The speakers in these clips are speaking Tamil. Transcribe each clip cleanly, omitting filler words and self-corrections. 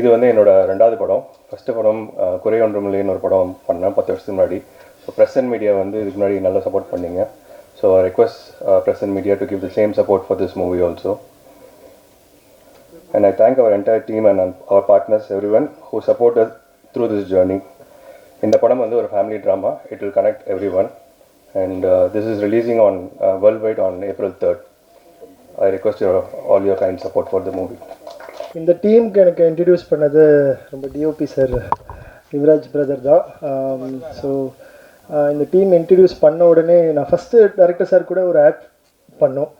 இது வந்து என்னோட ரெண்டாவது படம். ஃபஸ்ட்டு படம் குறை ஒன்றுமில்லைன்னு ஒரு படம் பண்ணேன் 10 வருஷத்துக்கு முன்னாடி. ஸோ ப்ரெஸ் அண்ட் மீடியா வந்து இதுக்கு முன்னாடி நல்லா சப்போர்ட் பண்ணீங்க. So I request press and media to give the same support for this movie also. And I thank our entire team and our partners, everyone who support us through this journey. இந்த படம் வந்து ஒரு family drama. It will connect everyone. And this is releasing on worldwide on April 3rd. I request all your kind support for the movie. இந்த டீமுக்கு எனக்கு இன்ட்ரடியூஸ் பண்ணது நம்ம டிஓபி சார் யுவராஜ் பிரதர் தான். ஸோ இந்த டீம் இன்ட்ரடியூஸ் பண்ண உடனே நான் ஃபஸ்ட்டு டைரக்டர் சார் கூட ஒரு ஆட் பண்ணோம்.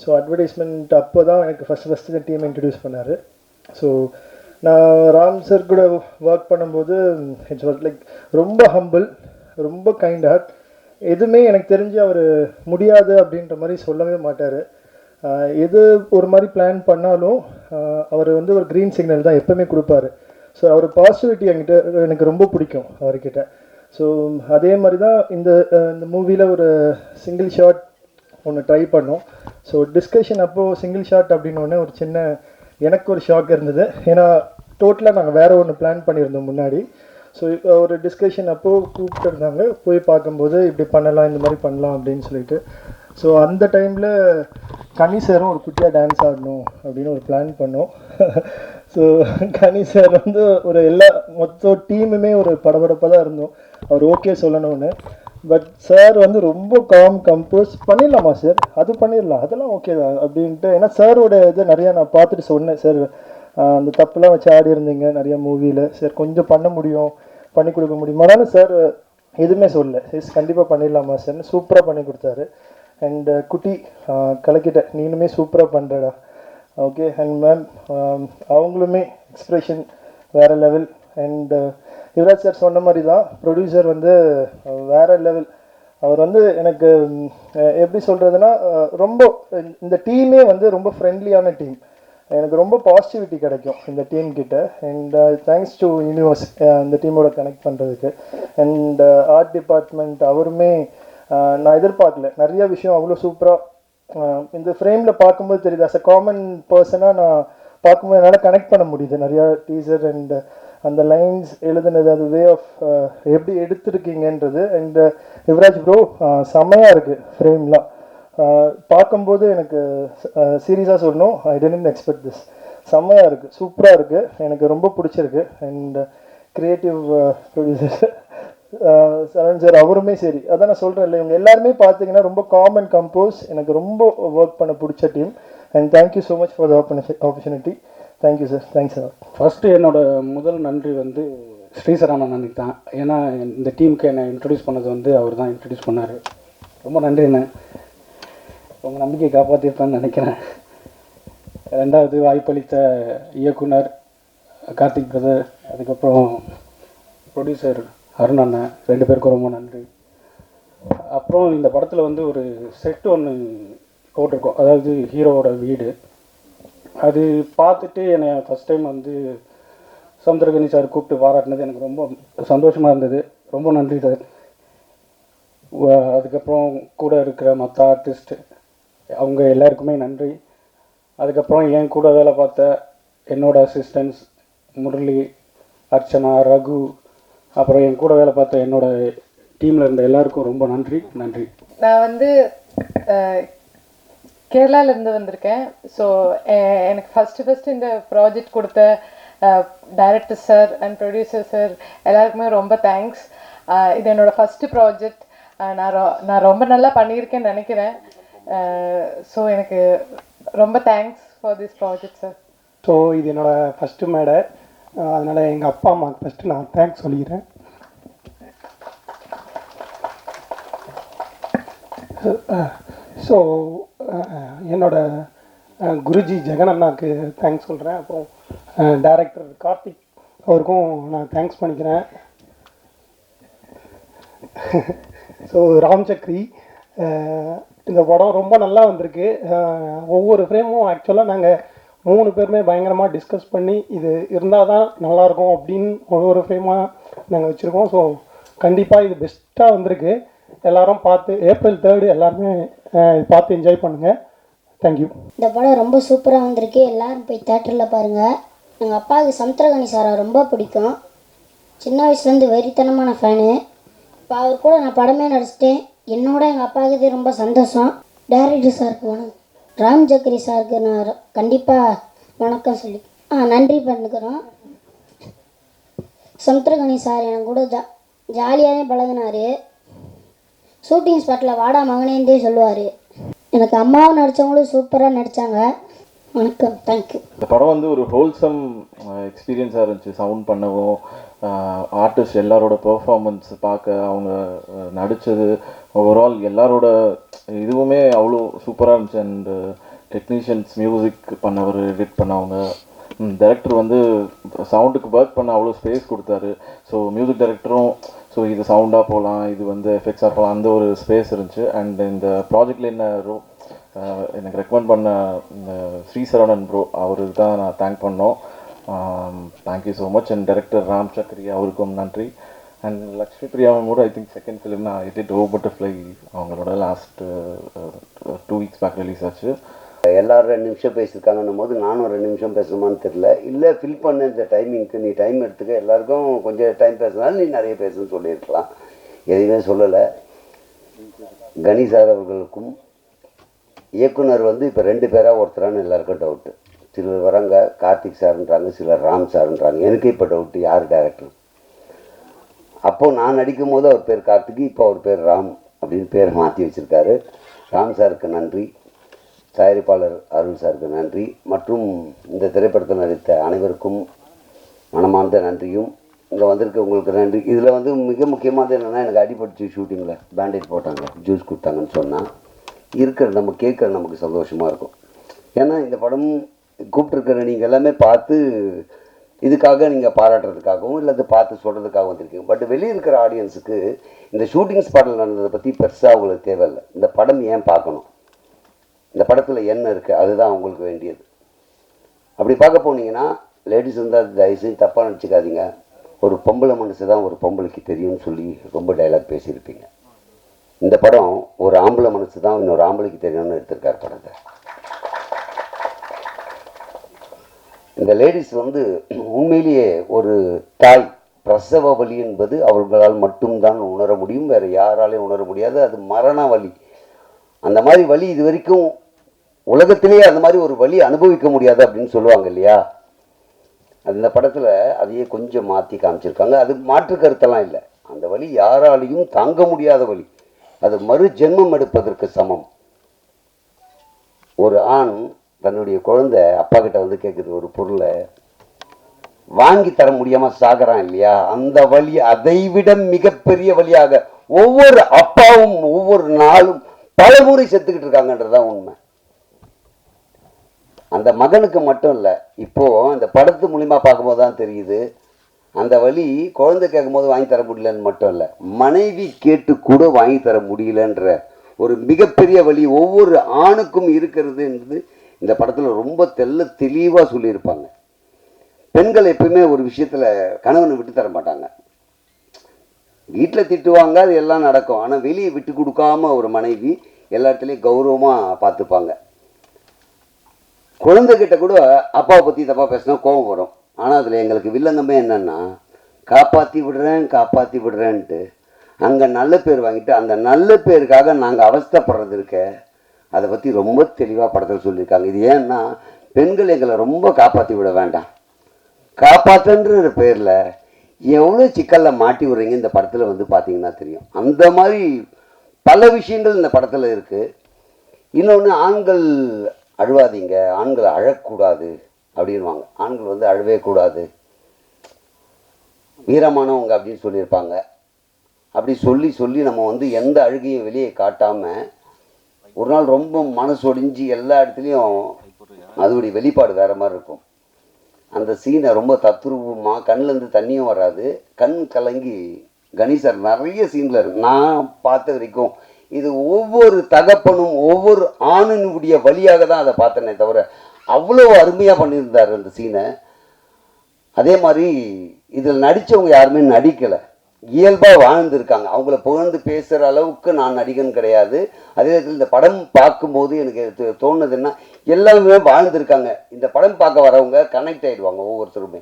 ஸோ அட்வர்டைஸ்மெண்ட் அப்போ தான் எனக்கு ஃபஸ்ட்டு இந்த டீம் இன்ட்ரடியூஸ் பண்ணார். ஸோ நான் ராம் சார் கூட ஒர்க் பண்ணும்போது இட்ஸ் வாஸ் லைக் ரொம்ப ஹம்பிள், ரொம்ப கைண்ட் ஹார்ட். எதுவுமே எனக்கு தெரிஞ்சு அவர் முடியாது அப்படின்ற மாதிரி சொல்லவே மாட்டார். எது ஒரு மாதிரி பிளான் பண்ணாலும் அவர் வந்து ஒரு க்ரீன் சிக்னல் தான் எப்போவுமே கொடுப்பாரு. ஸோ அவர் பாசிட்டிவிட்டி என்கிட்ட எனக்கு ரொம்ப பிடிக்கும் அவர்கிட்ட. ஸோ அதே மாதிரி தான் இந்த மூவியில் ஒரு சிங்கிள் ஷாட் ஒன்று ட்ரை பண்ணோம். ஸோ டிஸ்கஷன் அப்போது சிங்கிள் ஷாட் அப்படின்னோடனே ஒரு சின்ன எனக்கு ஒரு ஷாக் இருந்தது. ஏன்னா டோட்டலாக நாங்கள் வேறு ஒன்று பிளான் பண்ணியிருந்தோம் முன்னாடி. ஸோ ஒரு டிஸ்கஷன் அப்போது கூப்பிட்டு இருந்தாங்க, போய் பார்க்கும்போது இப்படி பண்ணலாம், இந்த மாதிரி பண்ணலாம் அப்படின்னு சொல்லிட்டு. ஸோ அந்த டைமில் கனி சாரும் ஒரு குட்டியாக டான்ஸ் ஆடணும் அப்படின்னு ஒரு பிளான் பண்ணோம். ஸோ கனி சார் வந்து ஒரு மொத்த டீமுமே ஒரு படபடப்பாக தான் இருந்தோம் அவர் ஓகே சொல்லணும்னு. பட் சார் வந்து ரொம்ப கம்போஸ் பண்ணிடலாமா சார், அது பண்ணிடலாம், அதெல்லாம் ஓகே தான் அப்படின்ட்டு. ஏன்னா சாரோட இது நிறையா நான் பார்த்துட்டு சொன்னேன், சார் அந்த தப்புலாம் வச்சு ஆடி இருந்தீங்க நிறையா மூவியில், சார் கொஞ்சம் பண்ண முடியும், பண்ணி கொடுக்க முடியுமானாலும் சார் எதுவுமே சொல்லலை. கண்டிப்பாக பண்ணிடலாமா சார்னு சூப்பராக பண்ணி கொடுத்தாரு. அண்ட் குட்டி கலக்கிட்ட, நீனுமே சூப்பராக பண்ணுறடா, ஓகே. அண்ட் மேம் அவங்களுமே எக்ஸ்ப்ரெஷன் வேறு லெவல். அண்ட் யுவராஜ் சார் சொன்ன மாதிரி தான் ப்ரொடியூசர் வந்து வேறு லெவல். அவர் வந்து எனக்கு எப்படி சொல்கிறதுனா ரொம்ப இந்த டீமே வந்து ரொம்ப ஃப்ரெண்ட்லியான டீம். எனக்கு ரொம்ப பாசிட்டிவிட்டி கிடைக்கும் இந்த டீம் கிட்ட. அண்ட் தேங்க்ஸ் டு யூனிவர்ஸ் இந்த டீமோட கனெக்ட் பண்ணுறதுக்கு. அண்ட் ஆர்ட் டிபார்ட்மெண்ட் அவருமே நான் எதிர்பார்க்கல, நிறைய விஷயம் அவ்வளோ சூப்பராக இந்த ஃப்ரேமில் பார்க்கும்போது தெரியுது. அஸ் அ காமன் பர்சனாக நான் பார்க்கும்போது என்னால் கனெக்ட் பண்ண முடியுது நிறையா டீசர் அண்ட் அந்த லைன்ஸ் எழுதுனது, அது வே ஆஃப் எப்படி எடுத்துருக்கீங்கன்றது. அண்ட் யுவராஜ் ப்ரோ செம்மையாக இருக்குது ஃப்ரேம்லாம் பார்க்கும்போது. எனக்கு சீரியஸாக சொல்லணும், ஐ டென்ட் எக்ஸ்பெக்ட் திஸ். செம்மையாக இருக்குது, சூப்பராக இருக்குது, எனக்கு ரொம்ப பிடிச்சிருக்கு. And creative producer Charan sir அவருமே சரி, அதான் நான் சொல்கிறேன் இல்லை, இவங்க எல்லாருமே பார்த்தீங்கன்னா ரொம்ப காமன் கம்போஸ். எனக்கு ரொம்ப ஒர்க் பண்ண பிடிச்ச team. And thank you so much for the opportunity. Thank you sir, thanks sir. First என்னோடய முதல் நன்றி வந்து ஸ்ரீசராமன் அன்னைக்கு தான். ஏன்னா இந்த டீமுக்கு என்னை இன்ட்ரடியூஸ் பண்ணது வந்து அவர் தான் இன்ட்ரடியூஸ் பண்ணார். ரொம்ப நன்றி என்ன, உங்கள் நம்பிக்கையை காப்பாற்றிருப்பேன்னு நினைக்கிறேன். ரெண்டாவது வாய்ப்பளித்த இயக்குனர் கார்த்திக் பிரதர், அதுக்கப்புறம் ப்ரொடியூசர் அருண் அண்ணன், 2 பேருக்கும் ரொம்ப நன்றி. அப்புறம் இந்த படத்தில் வந்து ஒரு செட் ஒன்று போட்டிருக்கோம், அதாவது ஹீரோவோட வீடு. அது பார்த்துட்டு என்னை ஃபஸ்ட் டைம் வந்து சமுத்திரகனி சார் கூப்பிட்டு பாராட்டினது எனக்கு ரொம்ப சந்தோஷமாக இருந்தது. ரொம்ப நன்றி சார். அதுக்கப்புறம் கூட இருக்கிற மற்ற ஆர்டிஸ்ட் அவங்க எல்லாருக்குமே நன்றி. அதுக்கப்புறம் என் கூட வேலை பார்த்த என்னோடய அசிஸ்டன்ஸ் முரளி, அர்ச்சனா, ரகு, அப்புறம் என் கூட வேலை பார்த்த என்னோடய டீமில் இருந்த எல்லாருக்கும் ரொம்ப நன்றி. நான் வந்து கேரளாவிலேருந்து வந்திருக்கேன். ஸோ எனக்கு ஃபஸ்ட்டு இந்த ப்ராஜெக்ட் கொடுத்த director sir and producer sir எல்லாருக்குமே ரொம்ப தேங்க்ஸ். இது என்னோடய ஃபஸ்ட்டு ப்ராஜெக்ட். நான் ரொம்ப நல்லா பண்ணியிருக்கேன்னு நினைக்கிறேன். ஸோ எனக்கு ரொம்ப thanks for this project sir. So இது என்னோடய ஃபஸ்ட்டு மேடை, அதனால் எங்கள் அப்பா அம்மாவுக்கு ஃபஸ்ட்டு நான் தேங்க்ஸ் சொல்லிக்கிறேன். ஸோ என்னோட குருஜி ஜெகன் அண்ணாவுக்கு தேங்க்ஸ் சொல்கிறேன். அப்புறம் டைரக்டர் கார்த்திக் அவருக்கும் நான் தேங்க்ஸ் பண்ணிக்கிறேன். ஸோ ராம்சக்ரி, இந்த படம் ரொம்ப நல்லா வந்திருக்கு. ஒவ்வொரு ஃப்ரேமும் ஆக்சுவலாக நாங்கள் 3 பேருமே பயங்கரமாக டிஸ்கஸ் பண்ணி இது இருந்தால் தான் நல்லாயிருக்கும் அப்படின்னு ஒவ்வொரு ஃப்ரேமாக நாங்கள் வச்சுருக்கோம். ஸோ கண்டிப்பாக இது பெஸ்ட்டாக வந்திருக்கு. எல்லோரும் பார்த்து April 3 எல்லாருமே பார்த்து என்ஜாய் பண்ணுங்கள். தேங்க்யூ. இந்த படம் ரொம்ப சூப்பராக வந்திருக்கு. எல்லோரும் போய் தேட்டரில் பாருங்கள். எங்கள் அப்பாவுக்கு சமுத்திரகனி சாரை ரொம்ப பிடிக்கும். சின்ன வயசுலேருந்து வெறித்தனமான ஃபேனு. இப்போ அவர் கூட நான் படமே நடிச்சிட்டேன். என்னோட எங்கள் அப்பாவுக்கு இது ரொம்ப சந்தோஷம். டைரக்டர் சாருக்கு வணக்கம். ராம் ஜக்கரி சாருக்கு நான் கண்டிப்பாக வணக்கம் சொல்லி நன்றி பண்ணிக்கிறோம். சமுத்திரகனி சார் எனக்கு கூட ஜாலியாகவே பழகினார். ஷூட்டிங் ஸ்பாட்டில் வாடா மகனேந்தே சொல்லுவார். எனக்கு அம்மாவும் நடித்தவங்களும் சூப்பராக நடித்தாங்க. வணக்கம், தேங்க்யூ. இந்த படம் வந்து ஒரு ஹோல்சம் எக்ஸ்பீரியன்ஸாக இருந்துச்சு. சவுண்ட் பண்ணவும், ஆர்டிஸ்ட் எல்லாரோட பெர்ஃபார்மன்ஸ் பார்க்க, அவங்க நடித்தது, ஓவரால் எல்லாரோட இதுவுமே அவ்வளோ சூப்பராக இருந்துச்சு. அண்டு டெக்னீஷியன்ஸ், மியூசிக் பண்ணவர், எடிட் பண்ணவங்க, டைரக்டர் வந்து சவுண்டுக்கு ஒர்க் பண்ண அவ்வளோ ஸ்பேஸ் கொடுத்தாரு. ஸோ மியூசிக் டைரக்டரும் ஸோ இது சவுண்டாக போகலாம், இது வந்து எஃபெக்ட்ஸாக போகலாம், அந்த ஒரு ஸ்பேஸ் இருந்துச்சு. அண்ட் இந்த ப்ராஜெக்டில் என்ன எனக்கு ரெக்கமெண்ட் பண்ண இந்த ஸ்ரீசரவணன் ப்ரோ, அவருக்கு தான் நான் தேங்க் பண்ணோம். Thank you so much. And director Ram Zachary அவருக்கும் நன்றி. அண்ட் லக்ஷ்மி பிரியாவும் கூட ஐ திங்க் செகண்ட் ஃபிலிம் நான் எடிட் ஓ பட்டர்ஃப்ளை அவங்களோட லாஸ்ட் 2 வீக்ஸ் பேக் ரிலீஸ் ஆச்சு. எல்லோரும் 2 நிமிஷம் பேசியிருக்காங்கன்னும் போது நானும் 2 நிமிஷம் பேசணுமான்னு தெரில. இல்லை ஃபில் பண்ண இந்த டைமிங்க்கு நீ டைம் எடுத்துக்க, எல்லாருக்கும் கொஞ்சம் டைம் பேசினாலும் நீ நிறைய பேசணும்னு சொல்லியிருக்கலாம். எதுவுமே சொல்லலை. கணி சார் அவர்களுக்கும் இயக்குனர் வந்து இப்போ 2 பேராக ஒருத்தரான்னு எல்லாருக்கும் டவுட்டு. சிலர் வராங்க கார்த்திக் சார்ன்றாங்க, சிலர் ராம் சார்ன்றாங்க. எனக்கு இப்போ டவுட்டு யார் டைரக்டர். அப்போது நான் நடிக்கும் போது அவர் பேர் கார்த்திக், இப்போ அவர் பேர் ராம் அப்படின்னு பேரை மாற்றி வச்சுருக்காரு. ராம் சாருக்கு நன்றி, தயாரிப்பாளர் அருள் சாருக்கு நன்றி, மற்றும் இந்த திரைப்படத்தில் நடித்த அனைவருக்கும் மனமார்ந்த நன்றியும். இங்கே வந்திருக்க உங்களுக்கு நன்றி. இதில் வந்து மிக முக்கியமானது என்னென்னா, எனக்கு அடிபட்டுச்சு ஷூட்டிங்கில், பேண்டேஜ் போட்டாங்க, ஜூஸ் கொடுத்தாங்கன்னு சொன்னால் நம்ம கேட்குற நமக்கு சந்தோஷமாக இருக்கும். ஏன்னா இந்த படம் கூப்பிட்ருக்கிற நீங்கள் எல்லாமே பார்த்து இதுக்காக நீங்கள் பாராட்டுறதுக்காகவும் இல்லை அதை பார்த்து சொல்கிறதுக்காக வந்திருக்கீங்க. பட் வெளியே இருக்கிற ஆடியன்ஸுக்கு இந்த ஷூட்டிங் ஸ்பாட்டில் நடந்ததை பற்றி பெருசாக அவங்களுக்கு தேவையில்லை. இந்த படம் ஏன் பார்க்கணும், இந்த படத்தில் என்ன இருக்குது, அதுதான் அவங்களுக்கு வேண்டியது. அப்படி பார்க்க போனீங்கன்னா லேடிஸ் இருந்தால் தயவுசெய்து தப்பாக நினச்சிக்காதீங்க. ஒரு பொம்பளை மனசு தான் ஒரு பொம்பளைக்கு தெரியும்னு சொல்லி ரொம்ப டைலாக் பேசியிருப்பீங்க. இந்த படம் ஒரு ஆம்பளை மனசு தான் இன்னொரு ஆம்பளைக்கு தெரியும்னு எடுத்திருக்கார் படத்தை. இந்த லேடிஸ் வந்து உண்மையிலேயே ஒரு தாய் பிரசவ வலி என்பது அவர்களால் மட்டும்தான் உணர முடியும், வேறு யாராலையும் உணர முடியாது. அது மரண வலி. அந்த மாதிரி வலி இது வரைக்கும் உலகத்திலேயே அந்த மாதிரி ஒரு வலி அனுபவிக்க முடியாது அப்படின்னு சொல்லுவாங்க இல்லையா. அந்த படத்தில் அதையே கொஞ்சம் மாற்றி காமிச்சிருக்காங்க. அது மாற்று கருத்தெல்லாம் இல்லை. அந்த வலி யாராலையும் தாங்க முடியாத வலி, அது மறு ஜென்மம் எடுப்பதற்கு சமம். ஒரு ஆண் தன்னுடைய குழந்தை அப்பா கிட்ட வந்து கேட்குது ஒரு பொருளை, வாங்கி தர முடியாமல் சாகிறான் இல்லையா, அந்த வலி அதைவிட மிகப்பெரிய வழியாக ஒவ்வொரு அப்பாவும் ஒவ்வொரு நாளும் பல முறை செத்துக்கிட்டு இருக்காங்கன்றதுதான் உண்மை. அந்த மகனுக்கு மட்டும் இல்லை, இப்போது அந்த படத்து மூலிமா பார்க்கும்போது தான் தெரியுது, அந்த வழி குழந்தை கேட்கும் போது வாங்கி தர முடியலன்னு மட்டும் இல்லை, மனைவி கேட்டு கூட வாங்கி தர முடியலன்ற ஒரு மிகப்பெரிய வழி ஒவ்வொரு ஆணுக்கும் இருக்கிறது என்பது இந்த படத்தில் ரொம்ப தெளிவாக சொல்லியிருப்பாங்க. பெண்கள் எப்பவுமே ஒரு விஷயத்தில் கணவனை விட்டு தர மாட்டாங்க. வீட்டில் திட்டுவாங்க, அது எல்லாம் நடக்கும். ஆனால் வெளியே விட்டு கொடுக்காம ஒரு மனைவி எல்லா இடத்துலையும் கௌரவமாக பார்த்துப்பாங்க. குழந்தைகிட்ட கூட அப்பாவை பற்றி தப்பாக பேசினா கோபம் வரும். ஆனால் அதில் எங்களுக்கு வில்லங்கமே என்னென்னா, காப்பாற்றி விடுறேன்ட்டு அங்கே நல்ல பேர் வாங்கிட்டு அந்த நல்ல பேருக்காக நாங்கள் அவஸ்தைப்படுறது இருக்க, அதை பற்றி ரொம்ப தெளிவாக படத்தில் சொல்லியிருக்காங்க. இது ஏன்னா, பெண்கள் எங்களை ரொம்ப காப்பாற்றி விட வேண்டாம், காப்பாற்றுன்ற பேரில் எவ்வளோ சிக்கலில் மாட்டி விடுறீங்க இந்த படத்தில் வந்து பார்த்தீங்கன்னா தெரியும். அந்த மாதிரி பல விஷயங்கள் இந்த படத்தில் இருக்குது. இன்னொன்று, ஆண்கள் அழுவாதீங்க, ஆண்கள் அழக்கூடாது அப்படின்வாங்க. ஆண்கள் வந்து அழவே கூடாது, வீரமானவங்க அப்படின்னு சொல்லியிருப்பாங்க. அப்படி சொல்லி நம்ம வந்து எந்த அழுகையும் வெளியே காட்டாமல் ஒரு நாள் ரொம்ப மனசொடிஞ்சு எல்லா இடத்துலையும் அதோடைய வெளிப்பாடு வேறு மாதிரி இருக்கும். அந்த சீனை ரொம்ப தத்ரூபமாக, கண்ணிலேருந்து தண்ணியும் வராது, கண் கலங்கி கணேசர் நிறைய சீனில் இருக்கு. நான் பார்த்த வரைக்கும் இது ஒவ்வொரு தகப்பனும் ஒவ்வொரு ஆணினுடைய வழியாக தான் அதை பார்த்தனே தவிர அவ்வளோ அருமையாக பண்ணியிருந்தார் அந்த சீனை. அதே மாதிரி இதில் நடித்தவங்க யாருமே நடிக்கலை, இயல்பாக வாழ்ந்துருக்காங்க. அவங்கள புகழ்ந்து பேசுகிற அளவுக்கு நான் நடிகன் கிடையாது. அதே நேரத்தில் இந்த படம் பார்க்கும்போது எனக்கு தோணுதுன்னா, எல்லாமே வாழ்ந்துருக்காங்க. இந்த படம் பார்க்க வரவங்க கனெக்ட் ஆகிடுவாங்க ஒவ்வொருத்தருமே.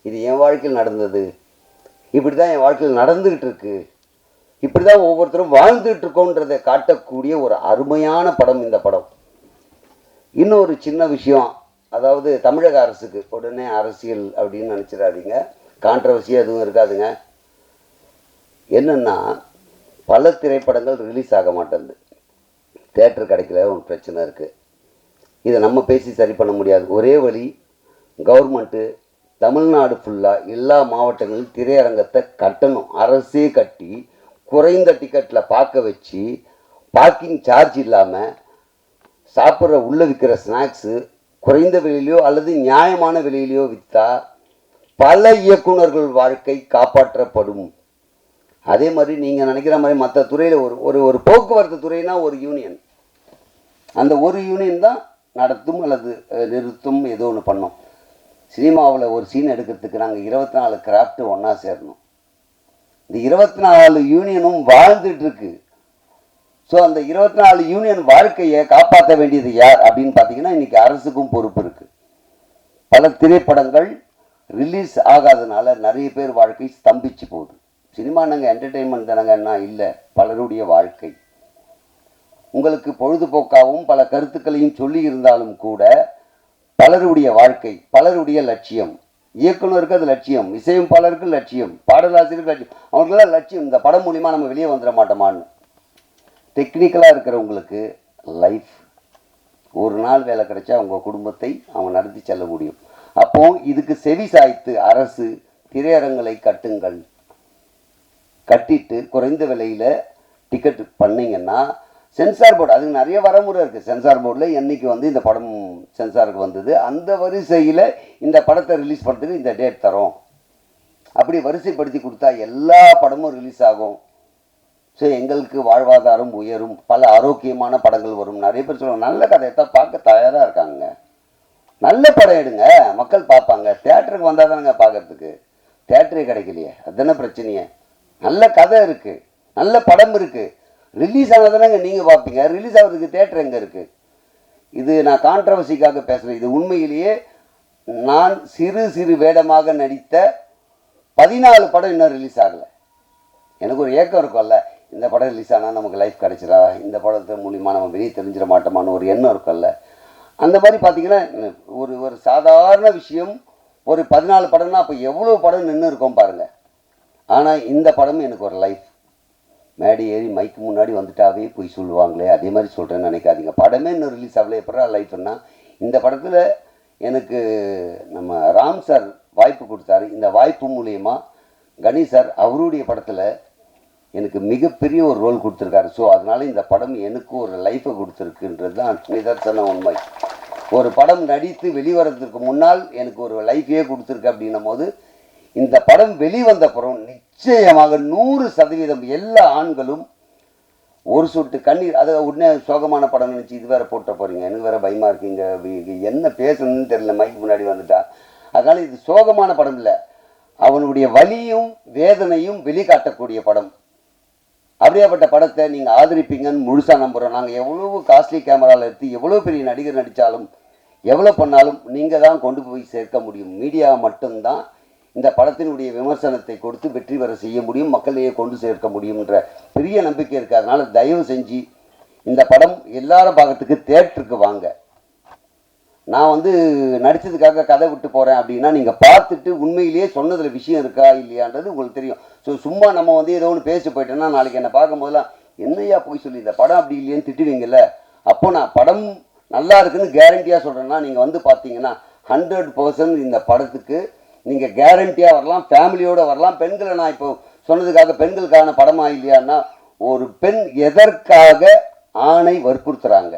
இது என் வாழ்க்கையில் நடந்தது, இப்படி தான் என் வாழ்க்கையில் நடந்துக்கிட்டு இருக்கு, இப்படி தான் ஒவ்வொருத்தரும் வாழ்ந்துகிட்டு இருக்கோன்றதை காட்டக்கூடிய ஒரு அருமையான படம் இந்த படம். இன்னொரு சின்ன விஷயம், அதாவது தமிழக அரசுக்கு உடனே அரசியல் அப்படின்னு நினச்சிடாதீங்க, கான்ட்ரவர்சி எதுவும் இருக்காதுங்க. என்னென்னா பல திரைப்படங்கள் ரிலீஸ் ஆக மாட்டேங்குது, தேட்டர் கிடைக்கல, ஒரு பிரச்சனை இருக்குது. இதை நம்ம பேசி சரி பண்ண முடியாது. ஒரே வழி, கவர்மெண்ட்டு தமிழ்நாடு ஃபுல்லாக எல்லா மாவட்டங்களிலும் திரையரங்கத்தை கட்டணும். அரசே கட்டி குறைந்த டிக்கெட்டில் பார்க்க வச்சு, பார்க்கிங் சார்ஜ் இல்லாமல் சாப்பிட்ற உள்ளே விற்கிற ஸ்நாக்ஸு குறைந்த விலையிலையோ அல்லது நியாயமான விலையிலையோ விற்றா பல இயக்குநர்கள் வாழ்க்கை காப்பாற்றப்படும். அதே மாதிரி நீங்கள் நினைக்கிற மாதிரி மற்ற துறையில் ஒரு போக்குவரத்து துறைனா ஒரு யூனியன், அந்த ஒரு யூனியன் தான் நடத்தும் அல்லது நிறுத்தும், ஏதோ ஒன்று பண்ணோம். சினிமாவில் ஒரு சீன் எடுக்கிறதுக்கு நாங்கள் 24 கிராஃப்ட்டு ஒன்றா சேரணும். இந்த 24 யூனியனும் வாழ்ந்துட்டுருக்கு. ஸோ அந்த 24 யூனியன் வாழ்க்கையை காப்பாற்ற வேண்டியது யார் அப்படின்னு பார்த்தீங்கன்னா இன்றைக்கி அரசுக்கும் பொறுப்பு இருக்குது. பல திரைப்படங்கள் ரிலீஸ் ஆகாதனால நிறைய பேர் வாழ்க்கை ஸ்தம்பிச்சு போகுது. சினிமா நாங்கள் என்டர்டெயின்மெண்ட் தானங்கன்னா இல்லை, பலருடைய வாழ்க்கை. உங்களுக்கு பொழுதுபோக்காகவும் பல கருத்துக்களையும் சொல்லி இருந்தாலும் கூட பலருடைய வாழ்க்கை, பலருடைய லட்சியம். இயக்குனருக்கு அது லட்சியம், இசையமைப்பாளருக்கு லட்சியம், பாடலாசிரியருக்கு லட்சியம், அவங்களுக்கெல்லாம் லட்சியம் இந்த படம் மூலிமா நம்ம வெளியே வந்துட மாட்டோமான்னு. டெக்னிக்கலாக இருக்கிறவங்களுக்கு லைஃப், ஒரு நாள் வேலை கிடைச்சா அவங்க குடும்பத்தை அவங்க நடத்தி செல்ல முடியும். அப்போ இதுக்கு செவி சாய்த்து அரசு திரையரங்களை கட்டுங்கள், கட்டிட்டு குறைந்த விலையில் டிக்கெட் பண்ணிங்கன்னா சென்சார் போர்டு, அதுக்கு நிறைய வரமுறை இருக்குது. சென்சார் போர்டில் என்றைக்கு இந்த படம் சென்சாருக்கு வந்தது, அந்த வரிசையில் இந்த படத்தை ரிலீஸ் பண்ணுறதுக்கு இந்த டேட் தரோம், அப்படி வரிசைப்படுத்தி கொடுத்தா எல்லா படமும் ரிலீஸ் ஆகும். ஸோ எங்களுக்கு வாழ்வாதாரம் உயரும், பல ஆரோக்கியமான படங்கள் வரும். நிறைய பேர் சொல்லுவாங்க நல்ல கதையை தான் பார்க்க தயாராக இருக்காங்க, நல்ல படம் எடுங்க மக்கள் பார்ப்பாங்க. தேட்டருக்கு வந்தால் தானுங்க பார்க்கறதுக்கு, தேட்டரே கிடைக்கலையே, அதுதானே பிரச்சனையே. நல்ல கதை இருக்குது, நல்ல படம் இருக்குது, ரிலீஸ் ஆனதானங்க நீங்கள் பார்ப்பீங்க, ரிலீஸ் ஆகிறதுக்கு தேட்டர் எங்கே இருக்குது? இது நான் கான்ட்ரவர்சிக்காக பேசுகிறேன். இது உண்மையிலேயே நான் சிறு வேடமாக நடித்த 14 படம் இன்னும் ரிலீஸ் ஆகலை. எனக்கு ஒரு ஏக்கம் இருக்கும்ல, இந்த படம் ரிலீஸ் ஆனால் நமக்கு லைஃப் கிடைச்சிடா, இந்த படத்தை மூலிமா நம்ம வெளியே தெரிஞ்சிட மாட்டோமான்னு ஒரு எண்ணம் இருக்கும்ல. அந்த மாதிரி பார்த்தீங்கன்னா ஒரு சாதாரண விஷயம், ஒரு 14 படம்னா அப்போ எவ்வளோ படம் நின்று இருக்கோம் பாருங்கள். ஆனால் இந்த படம் எனக்கு ஒரு லைஃப். மேடி ஏறி மைக்கு முன்னாடி வந்துட்டாவே போய் சொல்லுவாங்களே, அதே மாதிரி சொல்கிறேன்னு நினைக்காதீங்க. படமே இன்னும் ரிலீஸ் ஆகலை, எப்படா லைஃப்னா இந்த படத்தில் எனக்கு நம்ம ராம் சார் வாய்ப்பு கொடுத்தாரு. இந்த வாய்ப்பு மூலயமா கணேஷ் சார் அவருடைய படத்தில் எனக்கு மிகப்பெரிய ஒரு ரோல் கொடுத்துருக்காரு. ஸோ அதனால் இந்த படம் எனக்கு ஒரு லைஃப்பை கொடுத்துருக்குன்றது தான் நிதர்சன உண்மை. ஒரு படம் நடித்து வெளிவரதுக்கு முன்னால் எனக்கு ஒரு லைஃபையே கொடுத்துருக்கு அப்படின்னும் போது இந்த படம் வெளிவந்த அப்புறம் நிச்சயமாக 100% எல்லா ஆண்களும் ஒரு சொட்டு கண்ணீர், அதை உடனே சோகமான படம் நினச்சி இது வேறு போட்ட போகிறீங்க, எனக்கு வேறு பயமாக இருக்குங்க, என்ன பேசணும்னு தெரியல மைக்கு முன்னாடி வந்துட்டா. அதனால் இது சோகமான படம் இல்லை, அவனுடைய வலியும் வேதனையும் வெளிக்காட்டக்கூடிய படம். அப்படியாப்பட்ட படத்தை நீங்கள் ஆதரிப்பீங்கன்னு முழுசாக நம்புகிறோம். நாங்கள் எவ்வளோ காஸ்ட்லி கேமராவில் எடுத்து எவ்வளோ பெரிய நடிகர் நடித்தாலும் எவ்வளோ பண்ணாலும் நீங்கள் தான் கொண்டு போய் சேர்க்க முடியும். மீடியா மட்டும்தான் இந்த படத்தினுடைய விமர்சனத்தை கொடுத்து வெற்றி பெற செய்ய முடியும், மக்களையே கொண்டு சேர்க்க முடியும்ன்ற பெரிய நம்பிக்கை இருக்குது. அதனால் தயவு செஞ்சு இந்த படம் எல்லாரும் பார்க்கறதுக்கு தேட்டருக்கு வாங்க. நான் நடித்ததுக்காக கதை விட்டு போகிறேன் அப்படின்னா நீங்கள் பார்த்துட்டு உண்மையிலேயே சொன்னதில் விஷயம் இருக்கா இல்லையான்றது உங்களுக்கு தெரியும். ஸோ சும்மா நம்ம ஏதோ ஒன்று பேசி போயிட்டோன்னா நாளைக்கு என்னை பார்க்கும்போதெல்லாம் என்னையா போய் சொல்லி இந்த படம் அப்படி இல்லையேன்னு திட்டுவீங்கல்ல. அப்போ நான் படம் நல்லா இருக்குன்னு கேரண்டியாக சொல்கிறேன்னா நீங்கள் பார்த்தீங்கன்னா 100% இந்த படத்துக்கு நீங்கள் கேரண்டியாக வரலாம், ஃபேமிலியோடு வரலாம். பெண்களை நான் இப்போ சொன்னதுக்காக பெண்களுக்கான படமாக இல்லையான்னா, ஒரு பெண் எதற்காக ஆணை வற்புறுத்துகிறாங்க,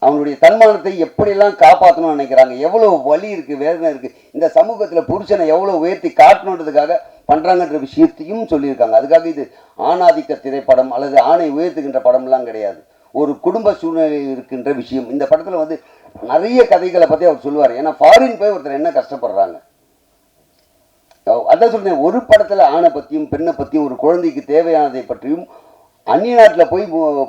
அவனுடைய தன்மானத்தை எப்படியெல்லாம் காப்பாற்றணும்னு நினைக்கிறாங்க, எவ்வளோ வலி இருக்குது, வேதனை இருக்குது, இந்த சமூகத்தில் புருஷனை எவ்வளோ உயர்த்தி காட்டணுன்றதுக்காக பண்ணுறாங்கன்ற விஷயத்தையும் சொல்லியிருக்காங்க. அதுக்காக இது ஆணாதிக்க திரைப்படம் அல்லது ஆணை உயர்த்துகின்ற படம்லாம் கிடையாது, ஒரு குடும்ப சூழ்நிலையில் இருக்கின்ற விஷயம். இந்த படத்தில் நிறைய கதைகளை பற்றி அவர் சொல்லுவார். ஏன்னா ஃபாரின் போய் ஒருத்தர் என்ன கஷ்டப்படுறாங்க, அதான் சொல்றேன். ஒரு படத்தில் ஆணை பற்றியும் பெண்ணை பற்றியும் ஒரு குழந்தைக்கு தேவையானதை பற்றியும் அந்நிய நாட்டில்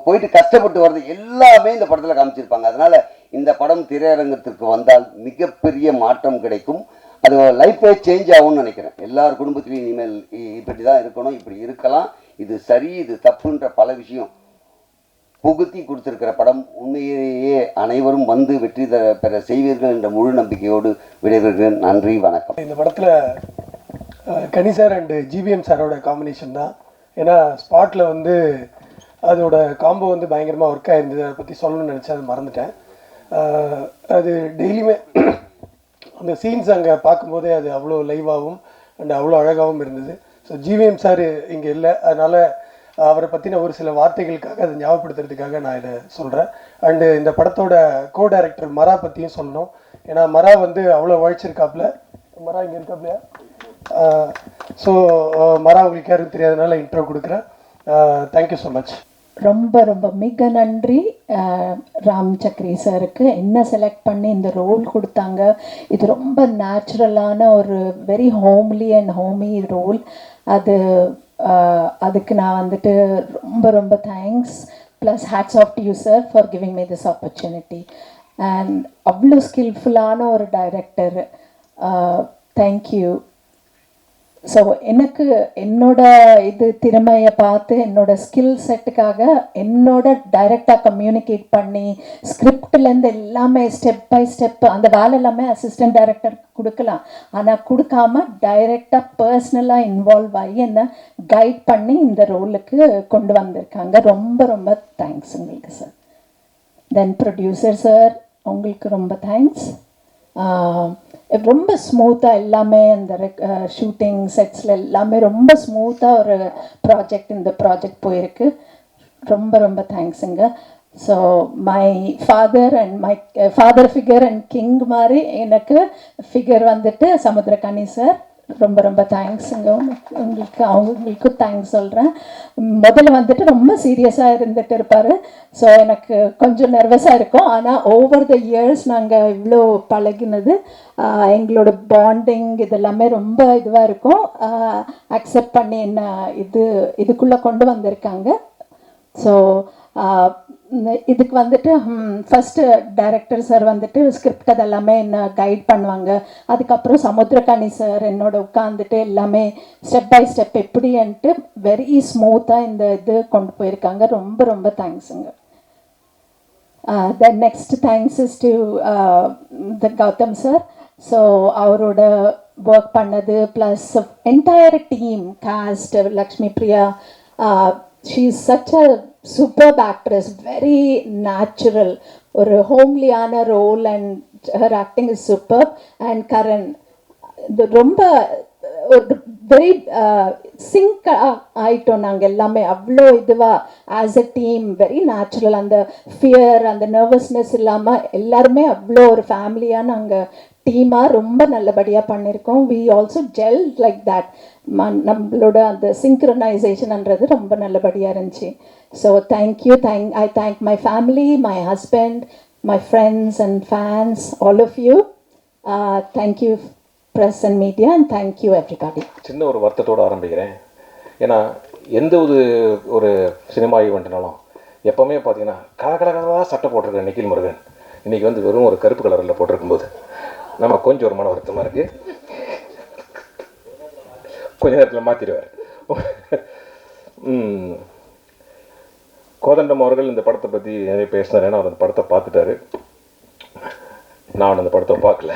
போயிட்டு கஷ்டப்பட்டு வர்றது எல்லாமே இந்த படத்தில் காமிச்சிருப்பாங்க. அதனால் இந்த படம் திரையரங்கத்திற்கு வந்தால் மிகப்பெரிய மாற்றம் கிடைக்கும். அது லைஃபே சேஞ்ச் ஆகும்னு நினைக்கிறேன். எல்லார் குடும்பத்திலையும் இனிமேல் இப்படி தான் இருக்கணும், இப்படி இருக்கலாம், இது சரி இது தப்புன்ற பல விஷயம் புகுத்தி கொடுத்துருக்கிற படம். உண்மையிலேயே அனைவரும் வந்து வெற்றி பெற செய்வீர்கள் என்ற முழு நம்பிக்கையோடு விடைபெறுகிறேன். நன்றி, வணக்கம். இந்த படத்தில் கனி சார் அண்டு ஜிவிஎம் சாரோட காம்பினேஷன் தான். ஏன்னா ஸ்பாட்டில் வந்து அதோட காம்போ வந்து பயங்கரமாக ஒர்க் ஆயிருந்தது. அதை பற்றி சொல்லணும்னு நினச்சேன், அது மறந்துட்டேன். அது டெய்லியுமே அந்த சீன்ஸ் அங்கே பார்க்கும்போதே அது அவ்வளோ லைவாகவும் அண்ட் அவ்வளோ அழகாகவும் இருந்தது. ஸோ ஜிவிஎம் சார் இங்கே இல்லை, அதனால் அவரை பற்றின ஒரு சில வார்த்தைகளுக்காக அதை ஞாபகப்படுத்துறதுக்காக நான் இதை சொல்கிறேன். அண்டு இந்த படத்தோட கோ டைரக்டர் மரா பற்றியும் சொல்லணும். ஏன்னா மரா வந்து அவ்வளோ உழைச்சிருக்காப்புல. மரா இங்கே இருக்காப்லையா? ஸோ மரா உங்களுக்கு யாரும் தெரியாதனால இன்ட்ரோ கொடுக்குறேன். Thank you so much. ரொம்ப ரொம்ப மிக நன்றி ராம் சக்ரி சாருக்கு. என்ன செலக்ட் பண்ணி இந்த ரோல் கொடுத்தாங்க. இது ரொம்ப நேச்சுரலான ஒரு very homely and homey role. அதுக்கு நான் வந்துட்டு ரொம்ப ரொம்ப thanks. Plus hats off to you sir for giving me this opportunity. And அவ்வளோ ஸ்கில்ஃபுல்லான ஒரு டைரக்டர். தேங்க்யூ. ஸோ எனக்கு என்னோட திறமையை பார்த்து என்னோட ஸ்கில் செட்டுக்காக என்னோட டைரெக்டாக கம்யூனிகேட் பண்ணி ஸ்கிரிப்ட்லேருந்து எல்லாமே ஸ்டெப் பை ஸ்டெப் அந்த வேலை எல்லாமே அசிஸ்டன்ட் டைரக்டர் கொடுக்கலாம். ஆனால் கொடுக்காம டைரெக்டாக பர்சனலாக இன்வால்வ் ஆகி என்னை கைட் பண்ணி இந்த ரோலுக்கு கொண்டு வந்திருக்காங்க. ரொம்ப ரொம்ப தேங்க்ஸ் உங்களுக்கு சார். தென் ப்ரொடியூசர் சார், உங்களுக்கு ரொம்ப தேங்க்ஸ். ரொம்ப ஸ்மூத்தாக எல்லாமே அந்த ஷூட்டிங் செட்ஸில் எல்லாமே ரொம்ப ஸ்மூத்தாக ஒரு இந்த ப்ராஜெக்ட் போயிருக்கு. ரொம்ப ரொம்ப தேங்க்ஸுங்க. So my father figure and king மாதிரி எனக்கு ஃபிகர் வந்துட்டு சமுத்திரகனி சார். ரொம்ப ரொம்ப தேங்க்ஸுங்க அவங்களுக்கும் தேங்க்ஸ் சொல்கிறேன். முதல்ல வந்துட்டு ரொம்ப சீரியஸாக இருந்துட்டு இருப்பார். ஸோ எனக்கு கொஞ்சம் நர்வஸாக இருக்கும். ஆனால் ஓவர் த இயர்ஸ் நாங்கள் இவ்வளோ பழகினது, எங்களோட பாண்டிங் இதெல்லாமே ரொம்ப இதுவாக இருக்கும். அக்செப்ட் பண்ணி என்ன இதுக்குள்ளே கொண்டு வந்திருக்காங்க. ஸோ இதுக்கு வந்துட்டு ஃபஸ்ட்டு டைரக்டர் சார் வந்துட்டு ஸ்கிரிப்ட் அதெல்லாமே என்ன கைட் பண்ணுவாங்க. அதுக்கப்புறம் சமுத்திரகனி சார் என்னோட உட்காந்துட்டு எல்லாமே ஸ்டெப் பை ஸ்டெப் எப்படின்ட்டு வெரி ஸ்மூத்தாக இந்த கொண்டு போயிருக்காங்க. ரொம்ப ரொம்ப தேங்க்ஸுங்க. Then next thanks is to the Gautham sir. So அவரோட ஒர்க் பண்ணது plus entire team cast, Lakshmi Priya, she is such a superb actress, very natural, ஒரு ஹோம்லியான role and her acting is superb. And Karan ரொம்ப ஒரு வெரி சிங்க் ஆகிட்டோம் நாங்கள் எல்லாமே அவ்வளோ இதுவாக as a team, very natural. அந்த ஃபியர் அந்த நர்வஸ்னஸ் இல்லாமல் எல்லாருமே அவ்வளோ ஒரு ஃபேமிலியாக நாங்கள் டீமாக ரொம்ப நல்லபடியாக பண்ணியிருக்கோம். We also gel like that. நம்மளோட அந்த சிங்க்ரனைசேஷன்ன்றது ரொம்ப நல்லபடியாக இருந்துச்சு. So thank you. I thank my family, my husband, my friends and fans, all of you. Thank you press and media and thank you everybody. சின்ன ஒரு வருத்தத்தோடு ஆரம்பிக்கிறேன். ஏன்னா எந்த ஒரு சினிமா ஈவெண்ட்னாலும் எப்போவுமே பார்த்தீங்கன்னா கலகலகலாக சட்டை போட்டிருக்க நிக்கில் முருகன் இன்றைக்கி வந்து வெறும் ஒரு கருப்பு கலரில் போட்டிருக்கும்போது நம்ம கொஞ்சம் ஒரு மன வருத்தமாக இருக்குது. கொஞ்ச நேரத்தில் மாற்றிடுவார். கோதண்டம் அவர்கள் இந்த படத்தை பற்றி நிறைய பேசினார். ஏன்னா அவர் அந்த படத்தை பார்த்துட்டாரு. நான் அந்த படத்தை பார்க்கல.